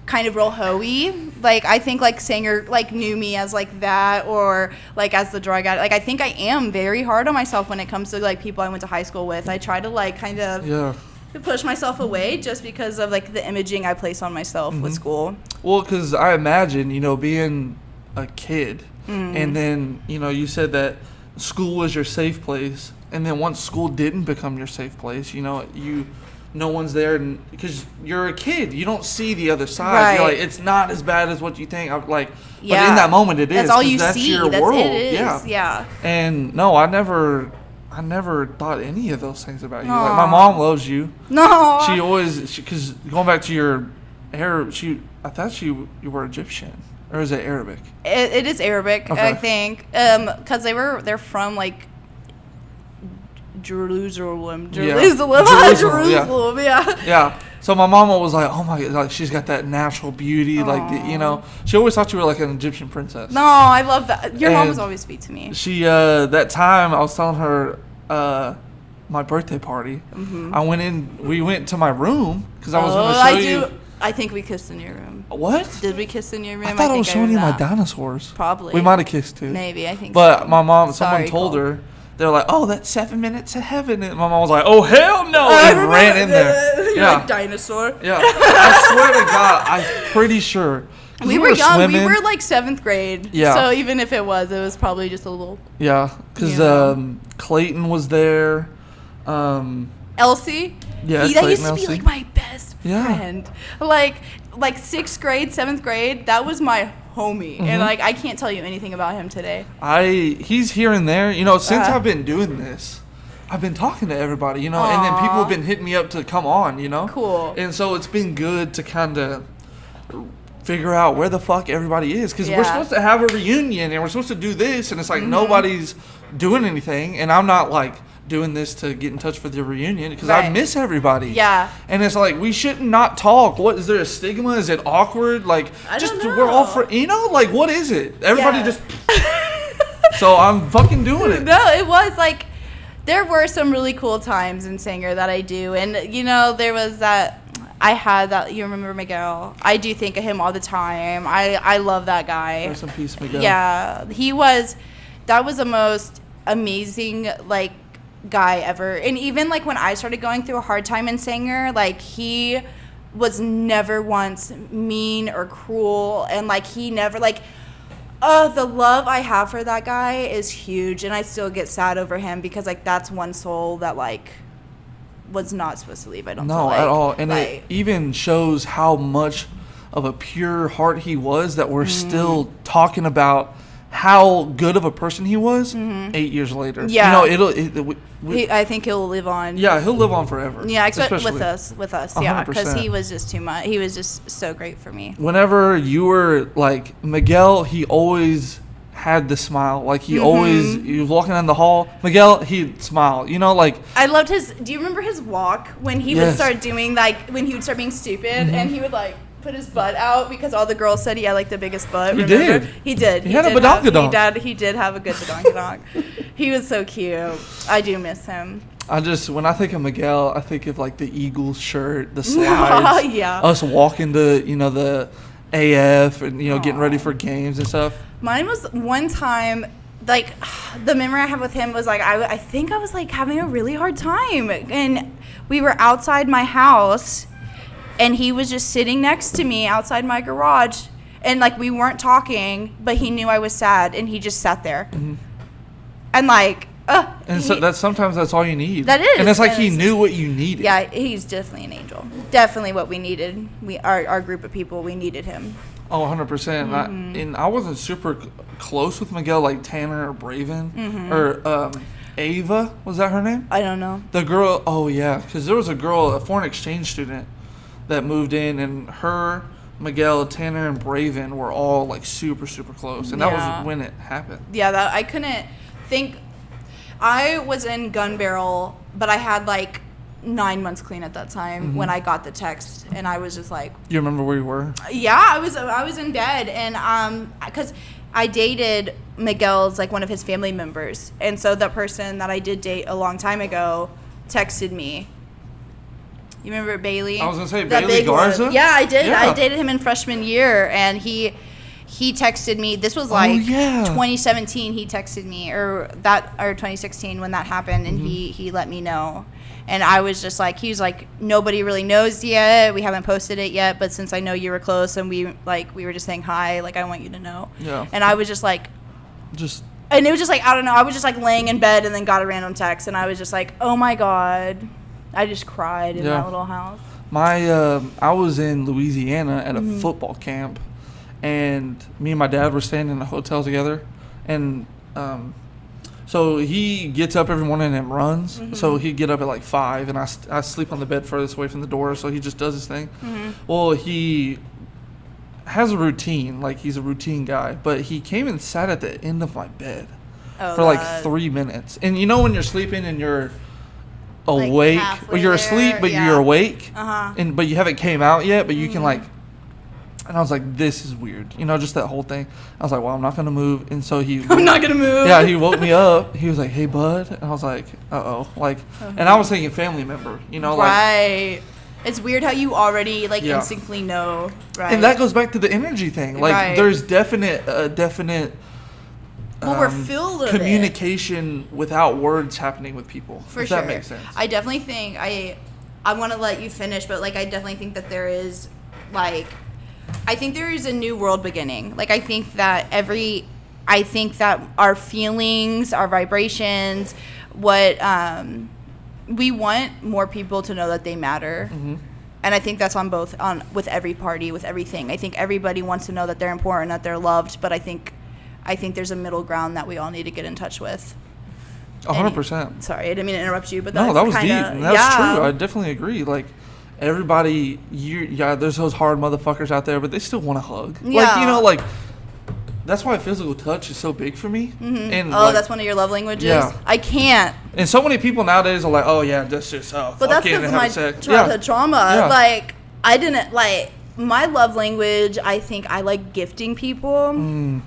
kind of real hoey. Like I think like Sanger like knew me as like that, or like as the drug addict. Like I think I am very hard on myself when it comes to like people I went to high school with. I try to like kind of Yeah. push myself away just because of like the imaging I place on myself with school. Well, because I imagine, being a kid, and then, you said that school was your safe place, and then once school didn't become your safe place, no one's there, because you're a kid, you don't see the other side. You're Right. like, it's not as bad as what you think. But Yeah. in that moment, it is. That's all 'cause you that's see. Your That's world. it is. Yeah. And no, I never thought any of those things about you. Like Aw. my mom loves you. No. She always, because going back to your hair, I thought you were Egyptian, or is it Arabic? It is Arabic, Okay. I think, because they're from like Jerusalem, Yeah. Jerusalem, Jerusalem, yeah. Jerusalem, yeah. Yeah. So my mama was like, "Oh my God, like she's got that natural beauty, She always thought you were like an Egyptian princess." No, I love that. Your mom And was always sweet to me. She that time I was telling her my birthday party. We went to my room because I was going to show you. I think we kissed in your room. What? Did we kiss in your room? I thought I was showing you my that. dinosaurs. Probably. We might have kissed too. Maybe, I think But so. my mom, Sorry, someone told Cole. her, they were like, "Oh, that's 7 minutes to heaven." And my mom was like, "Oh, hell no!" and ran in there. You're Yeah. like dinosaur. Yeah. I swear to God, I'm pretty sure. 'Cause We were young. swimming. We were like 7th grade. Yeah. So even if it was probably just a little. Yeah, because You know. Clayton was there. Elsie. Yeah, that used Clayton to be Elsie. like my best Yeah. friend. Like 6th grade, 7th grade, that was my homie. And like I can't tell you anything about him today. He's here and there. You know, since Uh-huh. I've been doing this, I've been talking to everybody, you know, and then people have been hitting me up to come on, you know. Cool. And so it's been good to kind of figure out where the fuck everybody is, because we're Yeah. supposed to have a reunion and we're supposed to do this, and it's like nobody's doing anything, and I'm not like doing this to get in touch for the reunion because I Right. miss everybody. Yeah. And it's like we should not talk. What is there a stigma? Is it awkward? Like I just don't we're all know. for you know like what is it? Everybody Yeah. just. So I'm fucking doing it. No, it was like there were some really cool times in Sanger that I do, and you know there was that I had that. You remember Miguel? I do think of him all the time. I love that guy. Rest in peace, Miguel. Yeah, he was. That was the most amazing like guy ever. And even like when I started going through a hard time in Sanger, like he was never once mean or cruel, and like he never like. The love I have for that guy is huge, and I still get sad over him because like that's one soul that like was not supposed to leave. I don't feel No, like. at all. And like, it even shows how much of a pure heart he was that we're still talking about how good of a person he was 8 years later. Yeah. You know, I think he'll live on. yeah, he'll live on forever. Yeah, especially with us, yeah, because 100%. he was just too much. He was just so great for me. Whenever you were like Miguel, he always had the smile. Like he always, he was walking down the hall. Miguel, he'd smile. You know, like I loved his. Do you remember his walk when he would Yes. start doing like when he would start being stupid and he would like put his butt out because all the girls said he had like the biggest butt. He remember? did. He did. He had a did have- badonkadonk. He did have a good badonkadonk. He was so cute. I do miss him. when I think of Miguel, I think of like the Eagles shirt, the slides, Yeah. us walking to the AF and getting ready for games and stuff. Mine was one time, like, the memory I have with him was, like, I think I was, like, having a really hard time. And we were outside my house, and he was just sitting next to me outside my garage. And, like, we weren't talking, but he knew I was sad, and he just sat there. And, like, And so sometimes that's all you need. That is. And it's like And he it's- knew what you needed. yeah, he's definitely an angel. Definitely what we needed. Our group of people, we needed him. Oh, 100%. And I wasn't super close with Miguel, like Tanner or Braven. Or Ava, was that her name? I don't know. The girl, oh yeah, because there was a girl, a foreign exchange student that moved in, and her, Miguel, Tanner, and Braven were all like super, super close. And that Yeah. was when it happened. Yeah, that I couldn't think. I was in Gun Barrel, but I had like 9 months clean at that time when I got the text, and I was just like, You remember where you were? yeah, I was in bed, and because I dated Miguel's like one of his family members, and so the person that I did date a long time ago texted me. You remember Bailey? I was gonna say That Bailey big one. Garza? Yeah, I did. Yeah. I dated him in freshman year, and he texted me. This was like yeah. 2017. He texted me, or 2016 when that happened, and he let me know. And I was just like, he was like, nobody really knows yet. We haven't posted it yet, but since I know you were close and we were just saying hi, like I want you to know. Yeah. And I was just like, Just and it was just like, I don't know. I was just like laying in bed and then got a random text, and I was just like, oh my God. I just cried in Yeah. that little house. I was in Louisiana at a football camp, and me and my dad were staying in a hotel together, and so he gets up every morning and runs. So he'd get up at like 5, and I sleep on the bed furthest away from the door, so he just does his thing. Well, he has a routine, like he's a routine guy, but he came and sat at the end of my bed Oh, for like God. 3 minutes. And you know when you're sleeping and you're Like awake, or halfway you're asleep there, but yeah. you're awake, Uh-huh. and but you haven't came out yet, but you can like. And I was like, this is weird, just that whole thing. I was like, well, I'm not gonna move, and so he. I'm not gonna move. Yeah, he woke me up. He was like, hey, bud, and I was like, like, and I was thinking family member, like. Right. It's weird how you already like Yeah. instantly know, right? And that goes back to the energy thing. Like, Right. there's definite. well, we're filled with communication without words happening with people. For if sure. that makes sense. I definitely think I want to let you finish, but like I definitely think that there is like I think there is a new world beginning. Like I think that our feelings, our vibrations, what we want more people to know that they matter. Mm-hmm. And I think that's with every party, with everything. I think everybody wants to know that they're important, that they're loved, but I think there's a middle ground that we all need to get in touch with. 100%. Sorry, I didn't mean to interrupt you, but No, that was kinda, deep. And that's true. I definitely agree. Like, everybody, there's those hard motherfuckers out there, but they still want a hug. Yeah. Like, you know, like, that's why physical touch is so big for me. Mm-hmm. And that's one of your love languages? Yeah. I can't. And so many people nowadays are like, oh, yeah, that's just, But that's because of my childhood trauma. Yeah. Like, I didn't, like, my love language, I think I like gifting people. And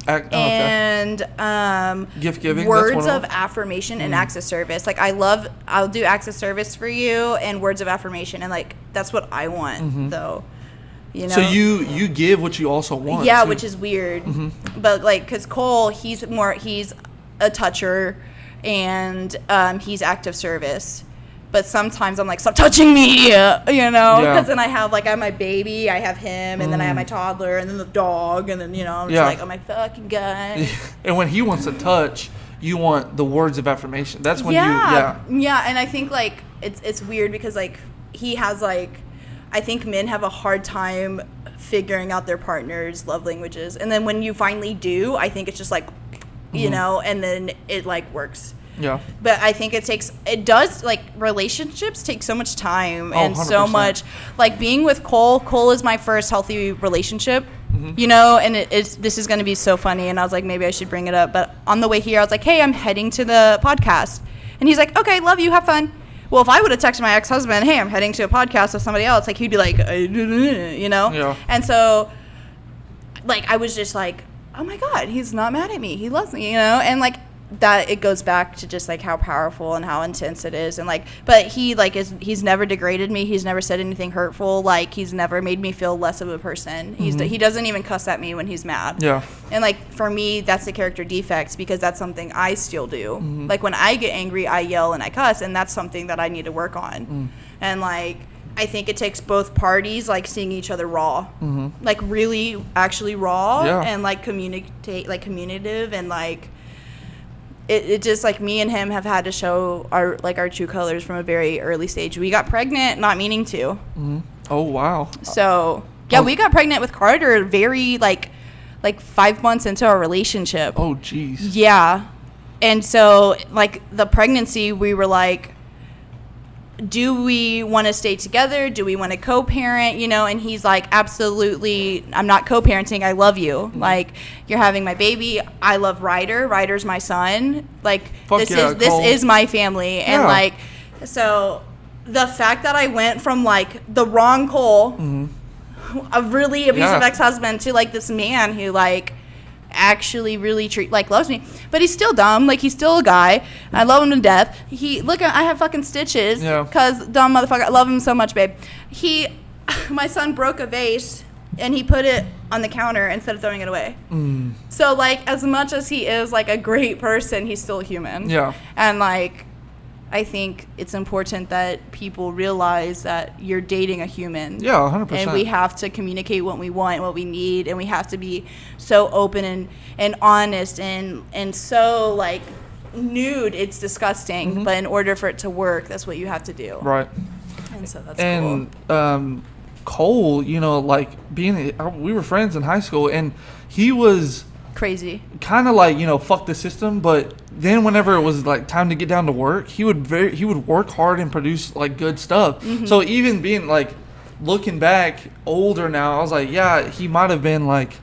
gift giving, words of affirmation and acts of service. Like, I'll do acts of service for you and words of affirmation. And, like, that's what I want, though. You know? So you give what you also want. Yeah, too. which is weird. But, like, because Cole, he's a toucher and he's active service. But sometimes I'm like, stop touching me, you know? Because then I have my baby, I have him, and then I have my toddler, and then the dog, and then, I'm just like, oh my fucking God. And when he wants to touch, you want the words of affirmation. That's when Yeah, and I think, like, it's weird because, like, he has, like, I think men have a hard time figuring out their partner's love languages. And then when you finally do, I think it's just, like, you know, and then it, like, works. Yeah. But I think relationships take so much time and 100%. so much, like, being with Cole is my first healthy relationship, and this is going to be so funny. And I was like, maybe I should bring it up. But on the way here, I was like, hey, I'm heading to the podcast. And he's like, okay, love you, have fun. Well, if I would have texted my ex-husband, hey, I'm heading to a podcast with somebody else, like, he'd be like, Yeah. And so, like, I was just like, oh my God, he's not mad at me. He loves me, and, like, that it goes back to just, like, how powerful and how intense it is. And, like, but he, like, he's never degraded me. He's never said anything hurtful. Like, he's never made me feel less of a person. He doesn't even cuss at me when he's mad. Yeah. And, like, for me, that's the character defects because that's something I still do. Like, when I get angry, I yell and I cuss, and that's something that I need to work on. And, like, I think it takes both parties, like, seeing each other raw. Like, really actually raw. Yeah. And, like, communicative and, like, it just, like, me and him have had to show our true colors from a very early stage. We got pregnant not meaning to. Oh, wow. So, yeah, we got pregnant with Carter very, like 5 months into our relationship. Oh, jeez. Yeah. And so, like, the pregnancy, we were like, do we want to stay together? Do we want to co-parent? And he's like, absolutely, I'm not co-parenting. I love you. Like, you're having my baby. I love Ryder. Ryder's my son. Like, this is my family. And, like, so the fact that I went from, like, the wrong Cole, a really abusive ex-husband, to, like, this man who, like, actually really loves me, but he's still dumb. Like, he's still a guy. I love him to death. I have fucking stitches because dumb motherfucker. I love him so much, babe. My son broke a vase and he put it on the counter instead of throwing it away. So, like, as much as he is, like, a great person, he's still a human. Yeah. And, like, I think it's important that people realize that you're dating a human. Yeah, 100%. And we have to communicate what we want, what we need, and we have to be so open and honest and so, like, nude. It's disgusting. But in order for it to work, that's what you have to do. Right. And so that's cool. Cole, like, we were friends in high school, and he was crazy. Kind of like, fuck the system, but then whenever it was, like, time to get down to work, he would work hard and produce, like, good stuff. So even being, like, looking back older now, I was like, yeah, he might have been, like,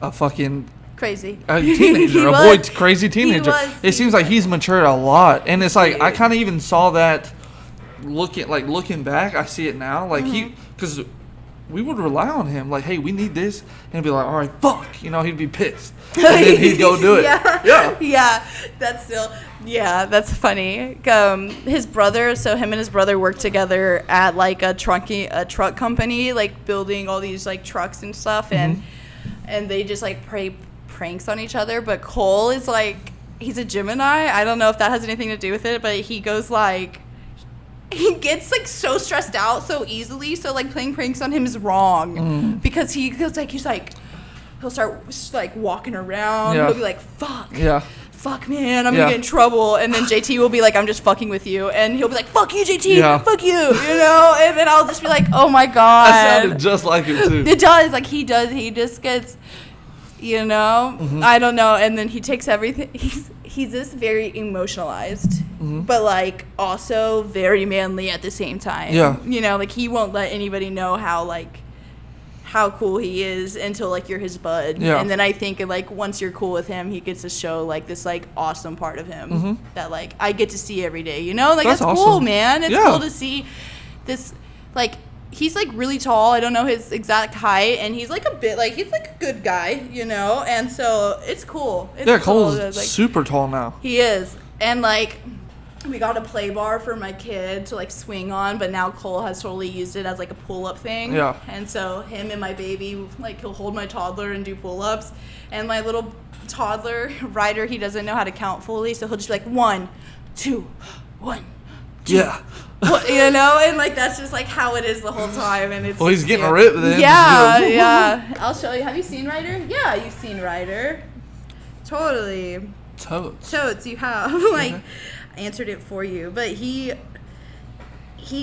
a fucking crazy teenager, crazy teenager. It seems like he's matured a lot, and it's like I kind of even saw that looking back. I see it now, like because we would rely on him, like, hey, we need this, and he'd be like, all right, fuck, he'd be pissed, and then he'd go do it. Yeah, that's funny. His brother, so him and his brother worked together at, like, a truck company, like, building all these, like, trucks and stuff, and they just, like, play pranks on each other. But Cole is, like, he's a Gemini. I don't know if that has anything to do with it, but he goes, like, he gets, like, so stressed out so easily, so, like, playing pranks on him is wrong because he'll start, like, walking around. He'll be like, fuck, fuck, man, I'm Yeah. gonna get in trouble. And then JT will be like, I'm just fucking with you. And he'll be like, fuck you, JT, Yeah. fuck you, you know? And then I'll just be like, oh my God. That sounded just like him, too. It does. Like, he just gets, you know? Mm-hmm. I don't know. And then he takes everything. He's just very emotionalized, Mm-hmm. but, like, also very manly at the same time. Yeah. You know, like, he won't let anybody know how cool he is until, like, you're his bud. Yeah. And then I think, like, once you're cool with him, he gets to show, like, this, like, awesome part of him that, like, I get to see every day, you know? Like, That's that's cool, awesome. man. It's Yeah. cool to see this, like, he's, like, really tall. I don't know his exact height, and he's, like, he's, like, a good guy, you know? And so it's cool. It's Yeah, cool Cole's to, like, super tall now. he is. And, like, we got a play bar for my kid to, like, swing on, but now Cole has totally used it as, like, a pull-up thing. Yeah. And so him and my baby, like, he'll hold my toddler and do pull-ups. And my little toddler, Ryder, he doesn't know how to count fully, so he'll just be like, 1, 2, 1, 2. Yeah. You know? And, like, that's just, like, how it is the whole time. And it's Well, he's getting cute. ripped then. Yeah, Just go, yeah. I'll show you. Have you seen Ryder? Yeah, you've seen Ryder. Totally. Totes, you have. Like, I answered it for you. But he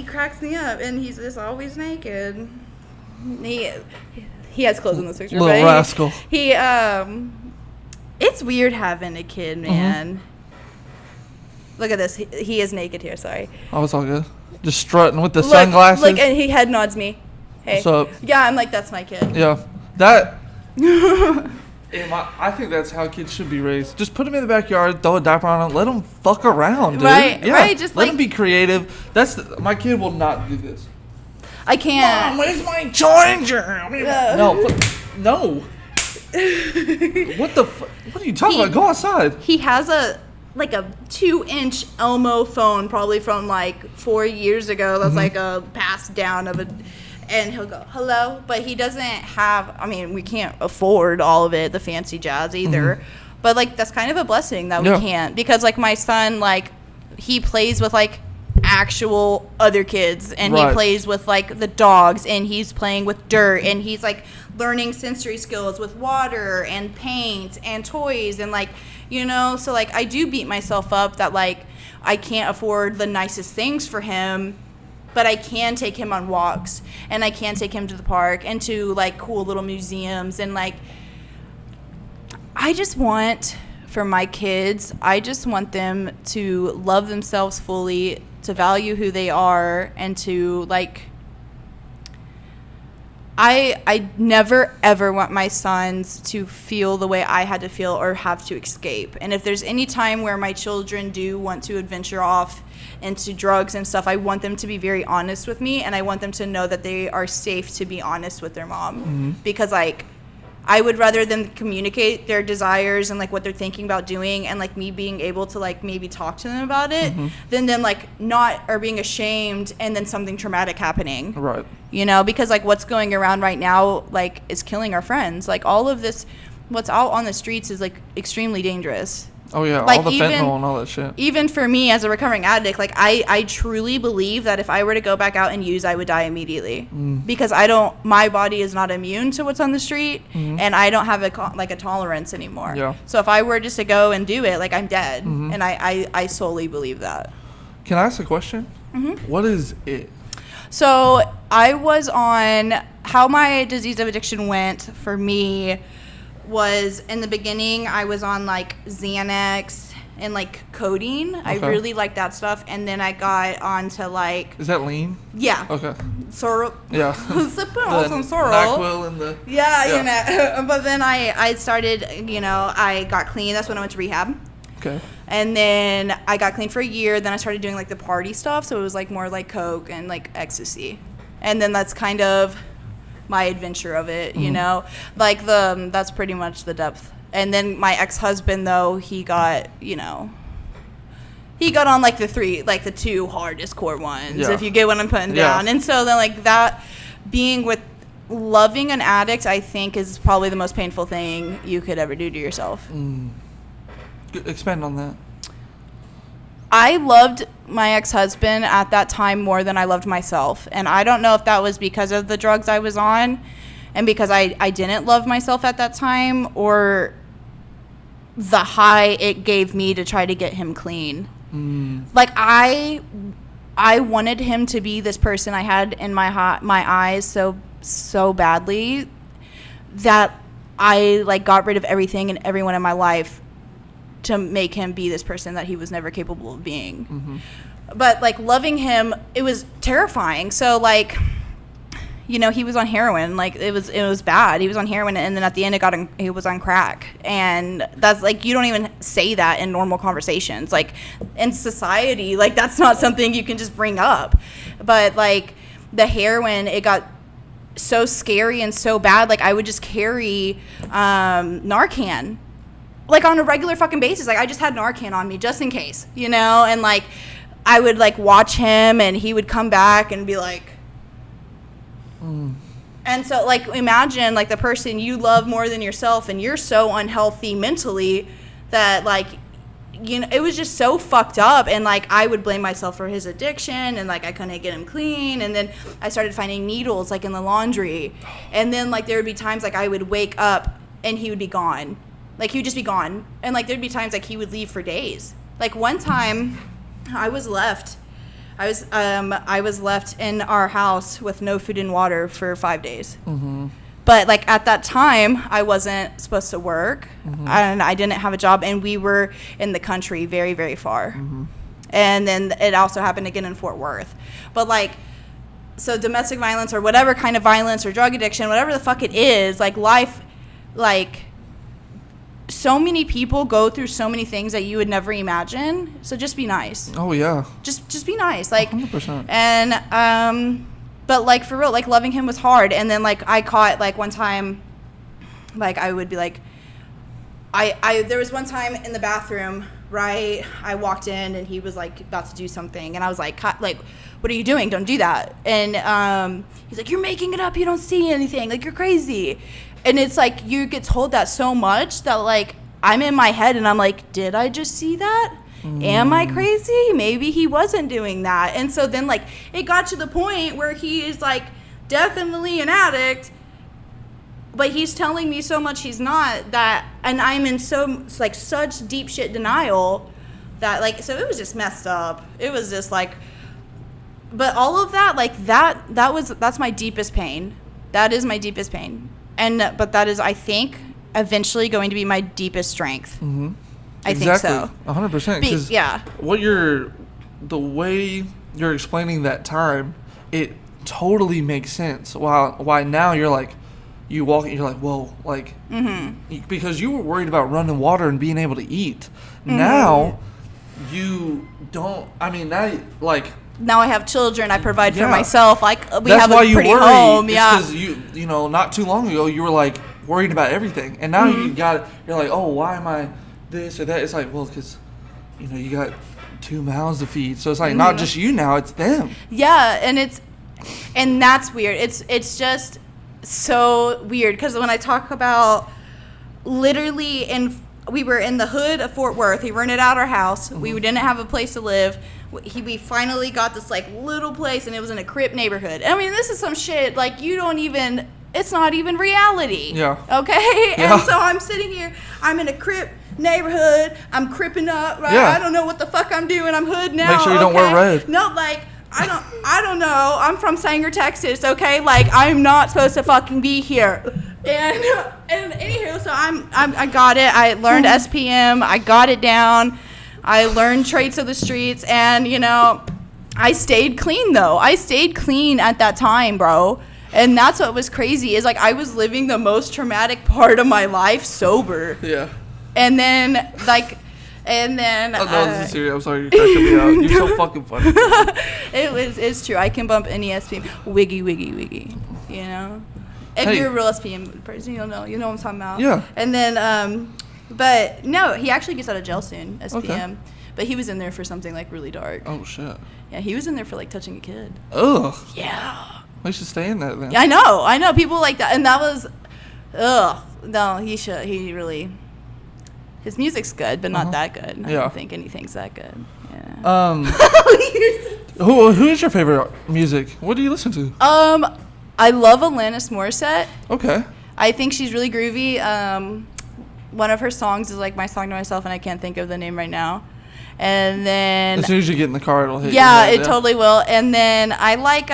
cracks me up, and he's just always naked. He has clothes in this picture. Little but rascal. He it's weird having a kid, man. Look at this. He is naked here, sorry. Oh, it's all good. Just strutting with the Look, sunglasses. Look, and he head nods me. Hey. What's up? Yeah, I'm like, that's my kid. Yeah. That... I think that's how kids should be raised. Just put them in the backyard, throw a diaper on them, let them fuck around, dude. Right, yeah. right, just let like- them be creative. My kid will not do this. I can't. Where's my charger? No, no. What the? What are you talking about? Go outside. He has a 2-inch Elmo phone, probably from like 4 years ago. That's like a passed down of a, and he'll go hello, but he doesn't have. I mean, we can't afford all of it, the fancy jazz either. But like that's kind of a blessing that we Yeah. can't, because like my son, like he plays with like actual other kids, and Right. he plays with like the dogs, and he's playing with dirt, and he's like learning sensory skills with water and paint and toys, and like, you know, so like I do beat myself up that like I can't afford the nicest things for him, but I can take him on walks, and I can take him to the park and to like cool little museums, and like I just want for my kids, I just want them to love themselves fully, to value who they are, and to like I never ever want my sons to feel the way I had to feel or have to escape. And if there's any time where my children do want to adventure off into drugs and stuff, I want them to be very honest with me, and I want them to know that they are safe to be honest with their mom. Because like I would rather them communicate their desires and like what they're thinking about doing, and like me being able to like maybe talk to them about it, than them like not, or being ashamed and then something traumatic happening. Right. You know, because like what's going around right now like is killing our friends. Like all of this, what's out on the streets is like extremely dangerous. Oh yeah, Like, all the even- fentanyl and all that shit. Even for me as a recovering addict, like I truly believe that if I were to go back out and use, I would die immediately, because my body is not immune to what's on the street, and I don't have a tolerance anymore. Yeah. So if I were just to go and do it, like I'm dead, and I solely believe that. Can I ask a question? What is it? So I was on, how my disease of addiction went for me was, in the beginning I was on like Xanax and like codeine. I Okay. really liked that stuff, and then I got onto like, Is that lean? yeah, Okay. sorrel. Yeah. Sipping on some sorrel. NyQuil and the. Yeah, Yeah. you know. But then I started, you know, I got clean. That's when I went to rehab. Okay. And then I got clean for a year. Then I started doing like the party stuff. So it was like more like coke and like ecstasy. And then that's kind of my adventure of it, you know, like that's pretty much the depth. And then my ex-husband, though, he got, you know, he got on like the two hardest core ones, Yeah. if you get what I'm putting Yeah. down. And so then like that, being with loving an addict, I think is probably the most painful thing you could ever do to yourself. Expand on that. I loved my ex-husband at that time more than I loved myself. And I don't know if that was because of the drugs I was on and because I didn't love myself at that time, or the high it gave me to try to get him clean. Like I wanted him to be this person I had in my eyes so badly that I like got rid of everything and everyone in my life to make him be this person that he was never capable of being. But like loving him, it was terrifying. So like, you know, he was on heroin. Like it was bad. He was on heroin, and then at the end he was on crack. And that's like, you don't even say that in normal conversations. Like in society, like that's not something you can just bring up. But like the heroin, it got so scary and so bad. Like I would just carry Narcan like on a regular fucking basis. Like I just had Narcan on me just in case, you know. And like I would like watch him, and he would come back and be like, and so like imagine like the person you love more than yourself, and you're so unhealthy mentally that like, you know, it was just so fucked up. And like I would blame myself for his addiction, and like I couldn't get him clean. And then I started finding needles like in the laundry, and then like there would be times like I would wake up and he would be gone. Like he would just be gone. And like there'd be times like he would leave for days. Like one time I was left in our house with no food and water for 5 days. But like at that time I wasn't supposed to work, and I didn't have a job, and we were in the country very, very far. And then it also happened again in Fort Worth. But like, so domestic violence or whatever kind of violence or drug addiction, whatever the fuck it is, like life, like so many people go through so many things that you would never imagine. So just be nice. Oh yeah. Just be nice. Like 100%. And but like for real, like loving him was hard. And then like I caught like one time, like I would be like, I there was one time in the bathroom, right? I walked in and he was like about to do something, and I was like, what are you doing? Don't do that. And he's like, you're making it up. You don't see anything. Like you're crazy. And it's like you get told that so much that like I'm in my head and I'm like, did I just see that? Am I crazy? Maybe he wasn't doing that. And so then like it got to the point where he is like definitely an addict, but he's telling me so much he's not, that, and I'm in so like such deep shit denial that like, so it was just messed up. It was just like, but all of that, like that's my deepest pain. That is my deepest pain. But that is, I think, eventually going to be my deepest strength. I think so. 100%. Because the way you're explaining that time, it totally makes sense. Why now you're like, you walk and you're like, whoa, like, because you were worried about running water and being able to eat. Now you don't. I mean, now I have children. I provide for myself. Like we have a pretty home. Yeah. Because you know, not too long ago you were like worried about everything, and now you're like, oh, why am I this or that? It's like, well, because you know you got 2 mouths to feed, so it's like not just you now, it's them. Yeah, and that's weird. It's just so weird because when I talk about literally we were in the hood of Fort Worth. He rented out our house. We didn't have a place to live. We finally got this like little place, and it was in a Crip neighborhood. I mean, this is some shit like it's not even reality. Yeah. Okay. Yeah. And so I'm sitting here. I'm in a Crip neighborhood. I'm cripping up. Right. Yeah. I don't know what the fuck I'm doing. I'm hood now. Make sure you don't wear red. No, like I don't know. I'm from Sanger, Texas. Okay. Like I'm not supposed to fucking be here. And anywho, so I got it. I learned SPM. I got it down. I learned Trades of the Streets, and you know, I stayed clean though. I stayed clean at that time, bro. And that's what was crazy is like I was living the most traumatic part of my life sober. Yeah. And then Oh, no, this is serious. I'm sorry, you're cracking me out. You're so fucking funny. It's true. I can bump any SPM. Wiggy. You know? If you're a real SPM person, you'll know what I'm talking about. Yeah. And then, but no, he actually gets out of jail soon, SPM. Okay. But he was in there for something like really dark. Oh, shit. Yeah, he was in there for like touching a kid. Ugh. Yeah. We should stay in that then. Yeah, I know. People like that. And that was, ugh. No, he really, his music's good, but not that good. I don't think anything's that good. Yeah. Who is your favorite music? What do you listen to? I love Alanis Morissette. Okay. I think she's really groovy. one of her songs is like my song to myself, and I can't think of the name right now. And then As soon as you get in the car, it'll hit. yeah, your head, it totally will. And then I like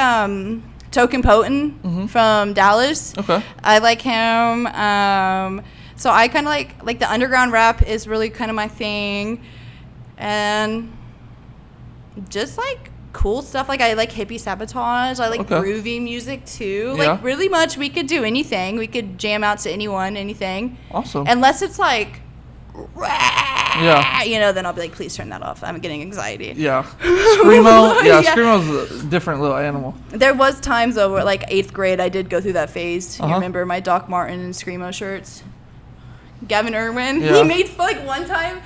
Token Potent from Dallas. Okay. I like him. So I kind of like the underground rap is really kind of my thing, and just like cool stuff. Like I like Hippie Sabotage. I like groovy music too. Yeah. Like really much, we could do anything. We could jam out to anyone, anything. Awesome. Unless it's like, yeah, you know, then I'll be like, please turn that off. I'm getting anxiety. Yeah. Screamo. Yeah, Yeah. Screamo's a different little animal. There was times though where like 8th grade, I did go through that phase. You Uh-huh. remember my Doc Marten and Screamo shirts? Gavin Irwin. Yeah. He made like one time.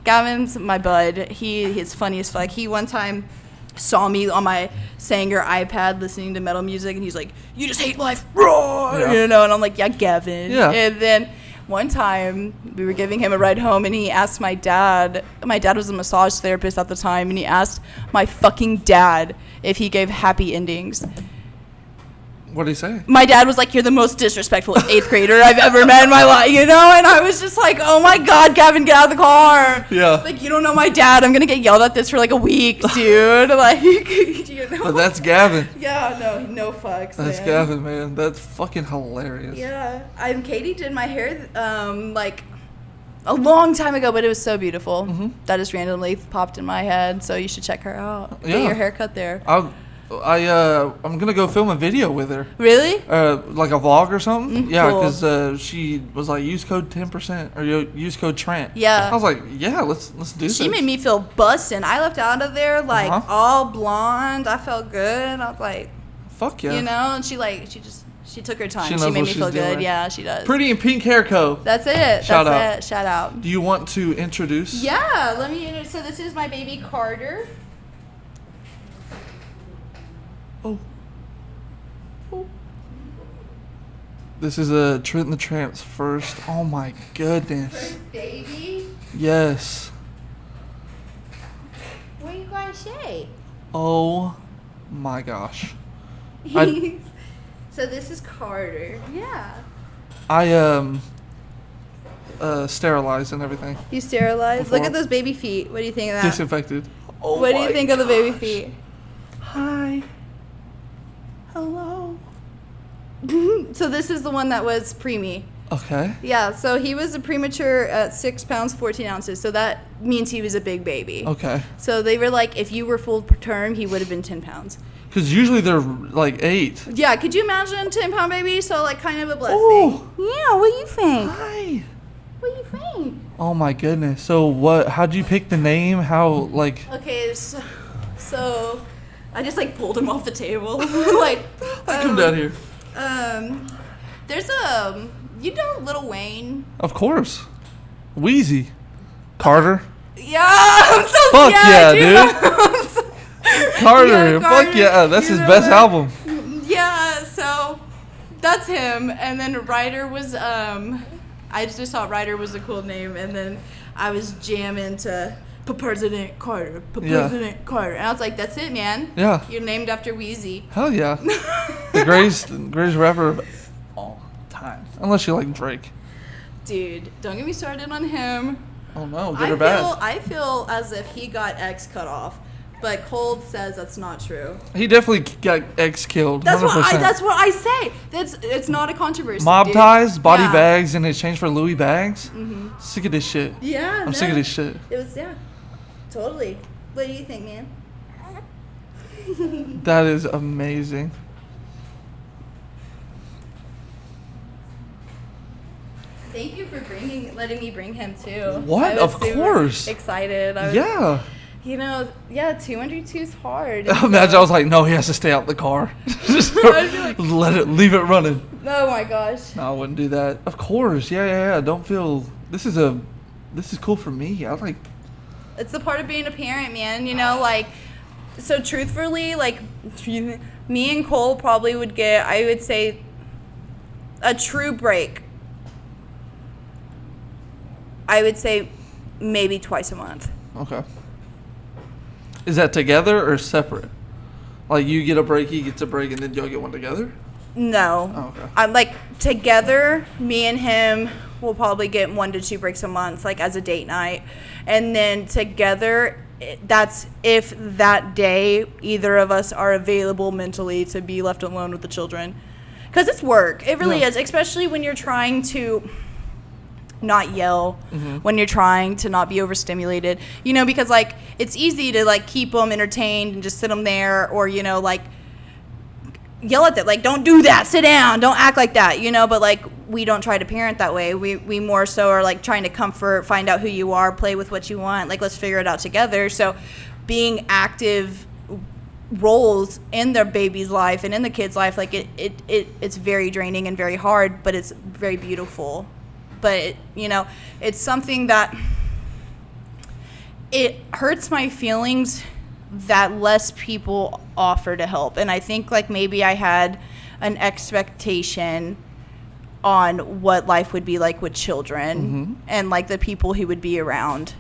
Gavin's my bud. He's funny as fuck. He one time saw me on my Sanger iPad listening to metal music, and he's like, "You just hate life, roar!" Yeah. You know, and I'm like, "Yeah, Gavin." Yeah. And then one time we were giving him a ride home, and he asked my dad. My dad was a massage therapist at the time, and he asked my fucking dad if he gave happy endings. What did he say? My dad was like, "You're the most disrespectful 8th grader I've ever met in my life," you know? And I was just like, "Oh my God, Gavin, get out of the car." Yeah. Like, you don't know my dad. I'm going to get yelled at this for like a week, dude. Like, you know? But that's Gavin. Yeah, no fucks, That's man. Gavin, man. That's fucking hilarious. Yeah. Katie did my hair, like, a long time ago, but it was so beautiful. That just randomly popped in my head, so you should check her out. Yeah. Get your haircut there. I'm gonna go film a video with her. Really? Like a vlog or something. Yeah, cool. because she was like, use code 10% or use code Trent. Yeah. I was like, yeah, let's do this. She made me feel bussin'. I left out of there like all blonde. I felt good. I was like, fuck yeah. you know, and she took her time. She She, knows made what me feel she's good. doing. Yeah, she does. Pretty and Pink Hair Co. That's it. Shout out. That's it. Shout out. Do you want to introduce? Yeah, so this is my baby Carter. Oh. This is a Trent the Tramp's first. Oh my goodness. First baby. Yes. What you gonna say? Oh my gosh. So this is Carter. Yeah. I sterilized and everything. You sterilized. Before. Look at those baby feet. What do you think of that? Disinfected. Oh What do you my think of the baby gosh. feet? Hi. Hello. So this is the one that was preemie. Okay. Yeah, so he was a premature at 6 pounds, 14 ounces. So that means he was a big baby. Okay. So they were like, if you were full term, he would have been 10 pounds. Because usually they're like 8. Yeah, could you imagine 10-pound baby? So like kind of a blessing. Ooh. Yeah, what do you think? Hi. What do you think? Oh my goodness. So how'd you pick the name? How like Okay, so I just like pulled him off the table. Like come down here. There's you know Lil Wayne? Of course. Wheezy. Carter. Yeah, I'm so Fuck scared, yeah, Carter. Yeah, Fuck yeah. That's you his know best that? album. Yeah, so that's him. And then Ryder was I just thought Ryder was a cool name, and then I was jamming to President Carter, President Carter. And I was like, that's it, man. Yeah. You're named after Wheezy. Hell yeah. The greatest rapper of all time. Unless you like Drake. Dude, don't get me started on him. Oh no, good or bad? I feel as if he got X cut off, but Cold says that's not true. He definitely got X killed. That's 100%. that's what I say. It's not a controversy. Mob dude. ties, body Yeah. bags in exchange for Louis bags. Sick of this shit. Yeah, I'm sick of this shit. It was totally. What do you think, man? That is amazing. Thank you for letting me bring him too. What? I was Of super course. Excited. I was, Yeah. You know, 202 is hard. Imagine I was like, no, he has to stay out the car. Just I'd be like- leave it running. Oh my gosh. No, I wouldn't do that. Of course. Yeah. Don't feel. This is cool for me. I like. It's the part of being a parent, man. You know, like, so truthfully, like, me and Cole probably would get, I would say, a true break. I would say maybe twice a month. Okay. Is that together or separate? Like you get a break, he gets a break, and then y'all get one together? No. Oh, okay. I'm like, together, me and him we'll probably get 1 to 2 breaks a month, like as a date night. And then together, that's if that day either of us are available mentally to be left alone with the children. Because it's work. It really is, especially when you're trying to not yell, when you're trying to not be overstimulated, you know, because like it's easy to like keep them entertained and just sit them there, or, you know, like yell at them, like, don't do that, sit down, don't act like that, you know. But like we don't try to parent that way. We more so are like trying to comfort, find out who you are, play with what you want, like let's figure it out together. So being active roles in their baby's life and in the kid's life, like it's very draining and very hard, but it's very beautiful. But you know, it's something that it hurts my feelings that less people offer to help. And I think like maybe I had an expectation on what life would be like with children and like the people who would be around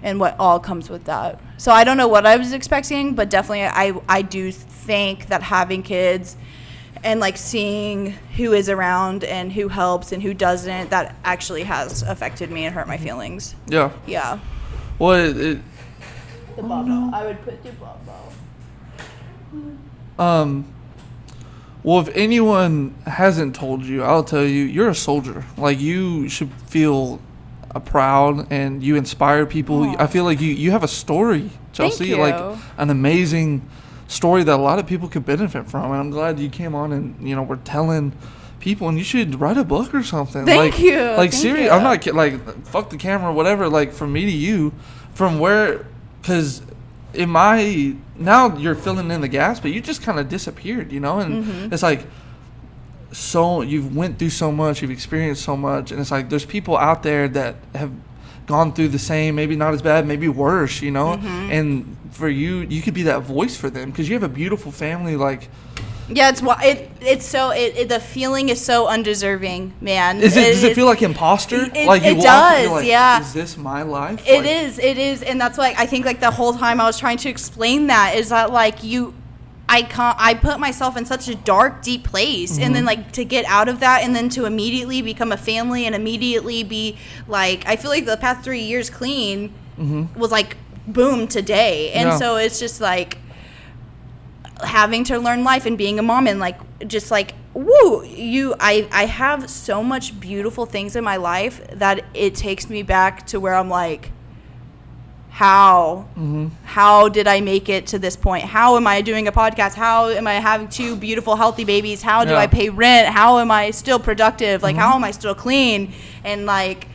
and what all comes with that. So I don't know what I was expecting, but definitely I do think that having kids and like seeing who is around and who helps and who doesn't, that actually has affected me and hurt my feelings. Yeah. Yeah. Well, The bubble. I would put the bubble. Well, if anyone hasn't told you, I'll tell you, you're a soldier. Like, you should feel proud, and you inspire people. Aww. I feel like you have a story, Chelsea. Thank you. Like an amazing story that a lot of people could benefit from. And I'm glad you came on and, you know, we're telling people, and you should write a book or something. Thank you. Like, seriously, I'm not kidding. Like, fuck the camera, whatever. Like, from me to you, from where, because now you're filling in the gaps, but you just kind of disappeared, you know? And it's like, so you've went through so much, you've experienced so much, and it's like there's people out there that have gone through the same, maybe not as bad, maybe worse, you know? And for you could be that voice for them because you have a beautiful family. Like, yeah, the feeling is so undeserving, man. Does it feel like imposter? Like you it walk does, and you're like, yeah. Is this my life? It is, and that's why I think like the whole time I was trying to explain that is that like I put myself in such a dark, deep place, and then like to get out of that, and then to immediately become a family, and immediately be like, I feel like the past 3 years clean was like boom today, and so it's just like having to learn life and being a mom, and like just like I have so much beautiful things in my life that it takes me back to where I'm like, how did I make it to this point? How am I doing a podcast? How am I having 2 beautiful, healthy babies? How do I pay rent? How am I still productive? Like, how am I still clean? And like,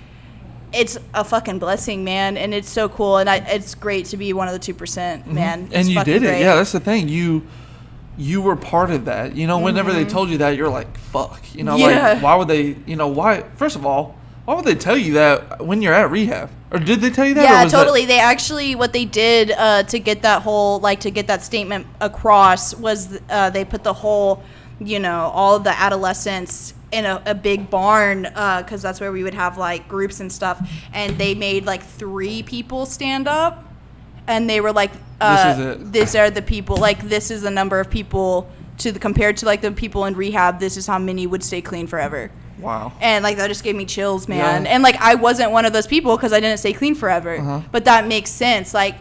it's a fucking blessing, man. And it's so cool. And it's great to be one of the 2%, man. And you did it. Great. Yeah, that's the thing. You were part of that. You know, whenever they told you that, you're like, fuck. You know, like, why would they, you know, first of all, why would they tell you that when you're at rehab? Or did they tell you that? Yeah, totally. They actually, what they did to get that whole, like, to get that statement across was they put the whole, you know, all of the adolescents in a big barn, because that's where we would have, like, groups and stuff. And they made, like, 3 people stand up. And they were like, this is it. These are the people, like, this is the number of people compared to, like, the people in rehab. This is how many would stay clean forever. Wow. And like that just gave me chills, man. Yeah. And like I wasn't one of those people because I didn't stay clean forever. But that makes sense. Like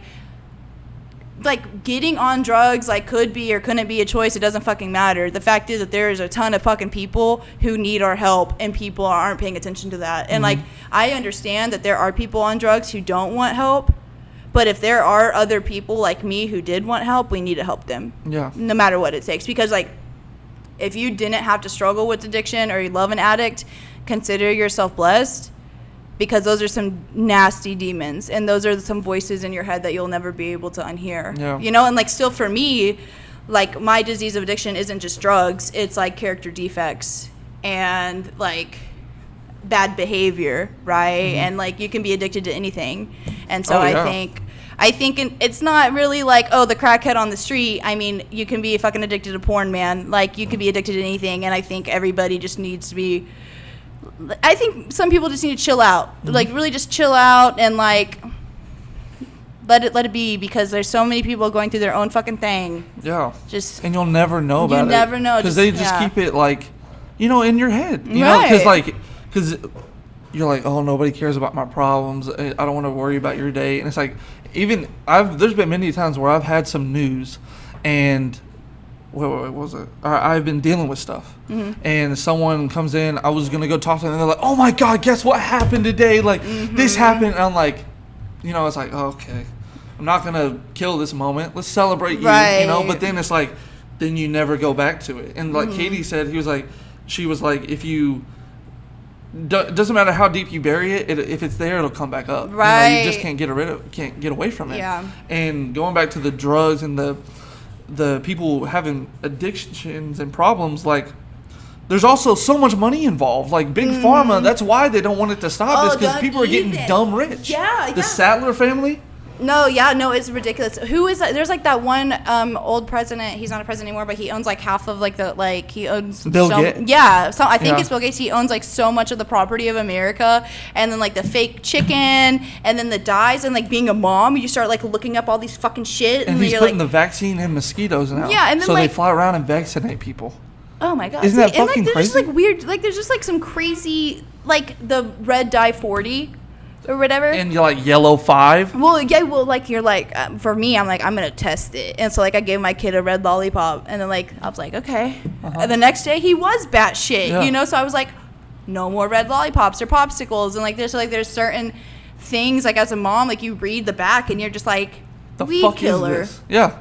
getting on drugs like could be or couldn't be a choice. It doesn't fucking matter. The fact is that there is a ton of fucking people who need our help, and people aren't paying attention to that. And like I understand that there are people on drugs who don't want help, but if there are other people like me who did want help, we need to help them. Yeah. No matter what it takes, because like, if you didn't have to struggle with addiction or you love an addict, consider yourself blessed, because those are some nasty demons, and those are some voices in your head that you'll never be able to unhear. Yeah. You know, and like still for me, like my disease of addiction isn't just drugs, it's like character defects and like bad behavior, right? And like you can be addicted to anything. And so I think it's not really like, oh, the crackhead on the street. I mean, you can be fucking addicted to porn, man. Like, you could be addicted to anything, and I think everybody just needs to be... I think some people just need to chill out. Like, really just chill out and, like, let it be, because there's so many people going through their own fucking thing. Yeah. And you'll never know about it. You never know. Because they just keep it, like, you know, in your head. You know? Because you're like, oh, nobody cares about my problems. I don't want to worry about your day. And it's like, there's been many times where I've had some news, and what was it? I've been dealing with stuff, and someone comes in. I was gonna go talk to them, and they're like, "Oh my God, guess what happened today? Like this happened." And I'm like, it's like, oh, okay, I'm not gonna kill this moment. Let's celebrate you, But then it's like, then you never go back to it. And like Katie said, she was like, if you. Doesn't matter how deep you bury it, if it's there, it'll come back up. Right. You just can't can't get away from it. Yeah. And going back to the drugs and the people having addictions and problems, like, there's also so much money involved. Like, Big Pharma, that's why they don't want it to stop. Is because people are getting dumb rich. Yeah, The Sattler family. No, it's ridiculous. Who is that? There's like that one old president. He's not a president anymore, but he owns like half of like he owns Bill Gates. Yeah, I think it's Bill Gates. He owns like so much of the property of America, and then like the fake chicken, and then the dyes, and like being a mom, you start like looking up all these fucking shit, and he's you're putting like, the vaccine in mosquitoes now. Yeah, and then so like, they fly around and vaccinate people. Oh my God! Isn't that fucking and, like, there's crazy? just like weird, like there's just like some crazy, like the red dye 40 or whatever. And you're like yellow 5. Like you're like, for me, I'm like, I'm gonna test it, and so like I gave my kid a red lollipop, and then like I was like, okay, and the next day he was batshit, so I was like, no more red lollipops or popsicles, and like there's certain things, like as a mom, like you read the back and you're just like, the weed fuck killer. is this? Yeah.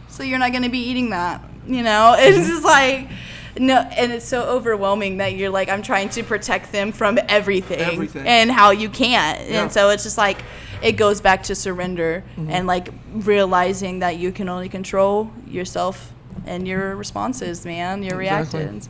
So you're not gonna be eating that, it's just like. No, and it's so overwhelming that you're like, I'm trying to protect them from everything. And how you can't. Yeah. And so it's just like, it goes back to surrender and like realizing that you can only control yourself and your responses, man, your reactions.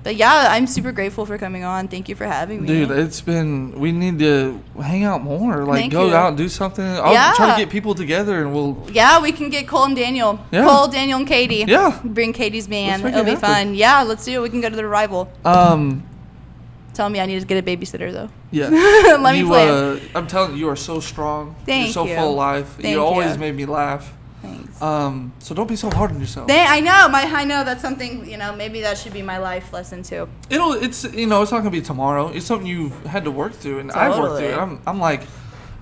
But yeah, I'm super grateful for coming on. Thank you for having me. Dude, we need to hang out more. Like, Thank go you. out and do something. I'll try to get people together, and Yeah, we can get Cole and Daniel. Yeah. Cole, Daniel, and Katie. Yeah. Bring Katie's band. Let's make It'll it be fun. Yeah, let's do it. We can go to the Revival. Tell me I need to get a babysitter, though. Yeah. Let me play. I'm telling you, you are so strong. Thank You're so you. full of life. Thank you always you. made me laugh. Thanks. So don't be so hard on yourself. I know that's something, maybe that should be my life lesson too. It's not gonna be tomorrow. It's something you've had to work through, and I've worked through it.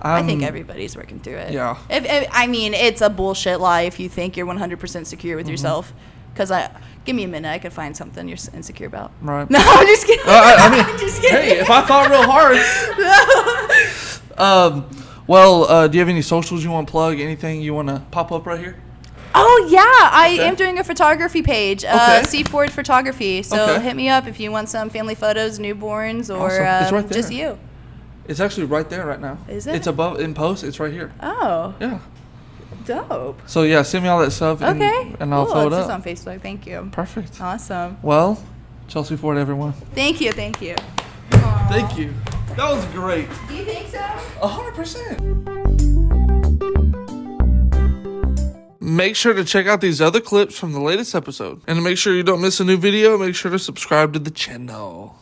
I think everybody's working through it. Yeah. It's a bullshit lie if you think you're 100% secure with yourself. Because give me a minute, I could find something you're insecure about. Right. No, I'm just kidding. I'm just kidding. Hey, if I thought real hard. Do you have any socials you want to plug? Anything you want to pop up right here? Oh yeah, I am doing a photography page, Okay. C Ford Photography. So Okay. hit me up if you want some family photos, newborns, or Awesome. It's right there. just you. It's actually right there right now. Is it? It's above in post. It's right here. Oh, Yeah. dope. So yeah, send me all that stuff. Okay. And I'll cool. throw it It's up. just on Facebook. Thank you. Perfect. Awesome. Well, Chelsea Ford, everyone. Thank you. Thank you. That was great. Do you think so? 100%. Make sure to check out these other clips from the latest episode. And to make sure you don't miss a new video, make sure to subscribe to the channel.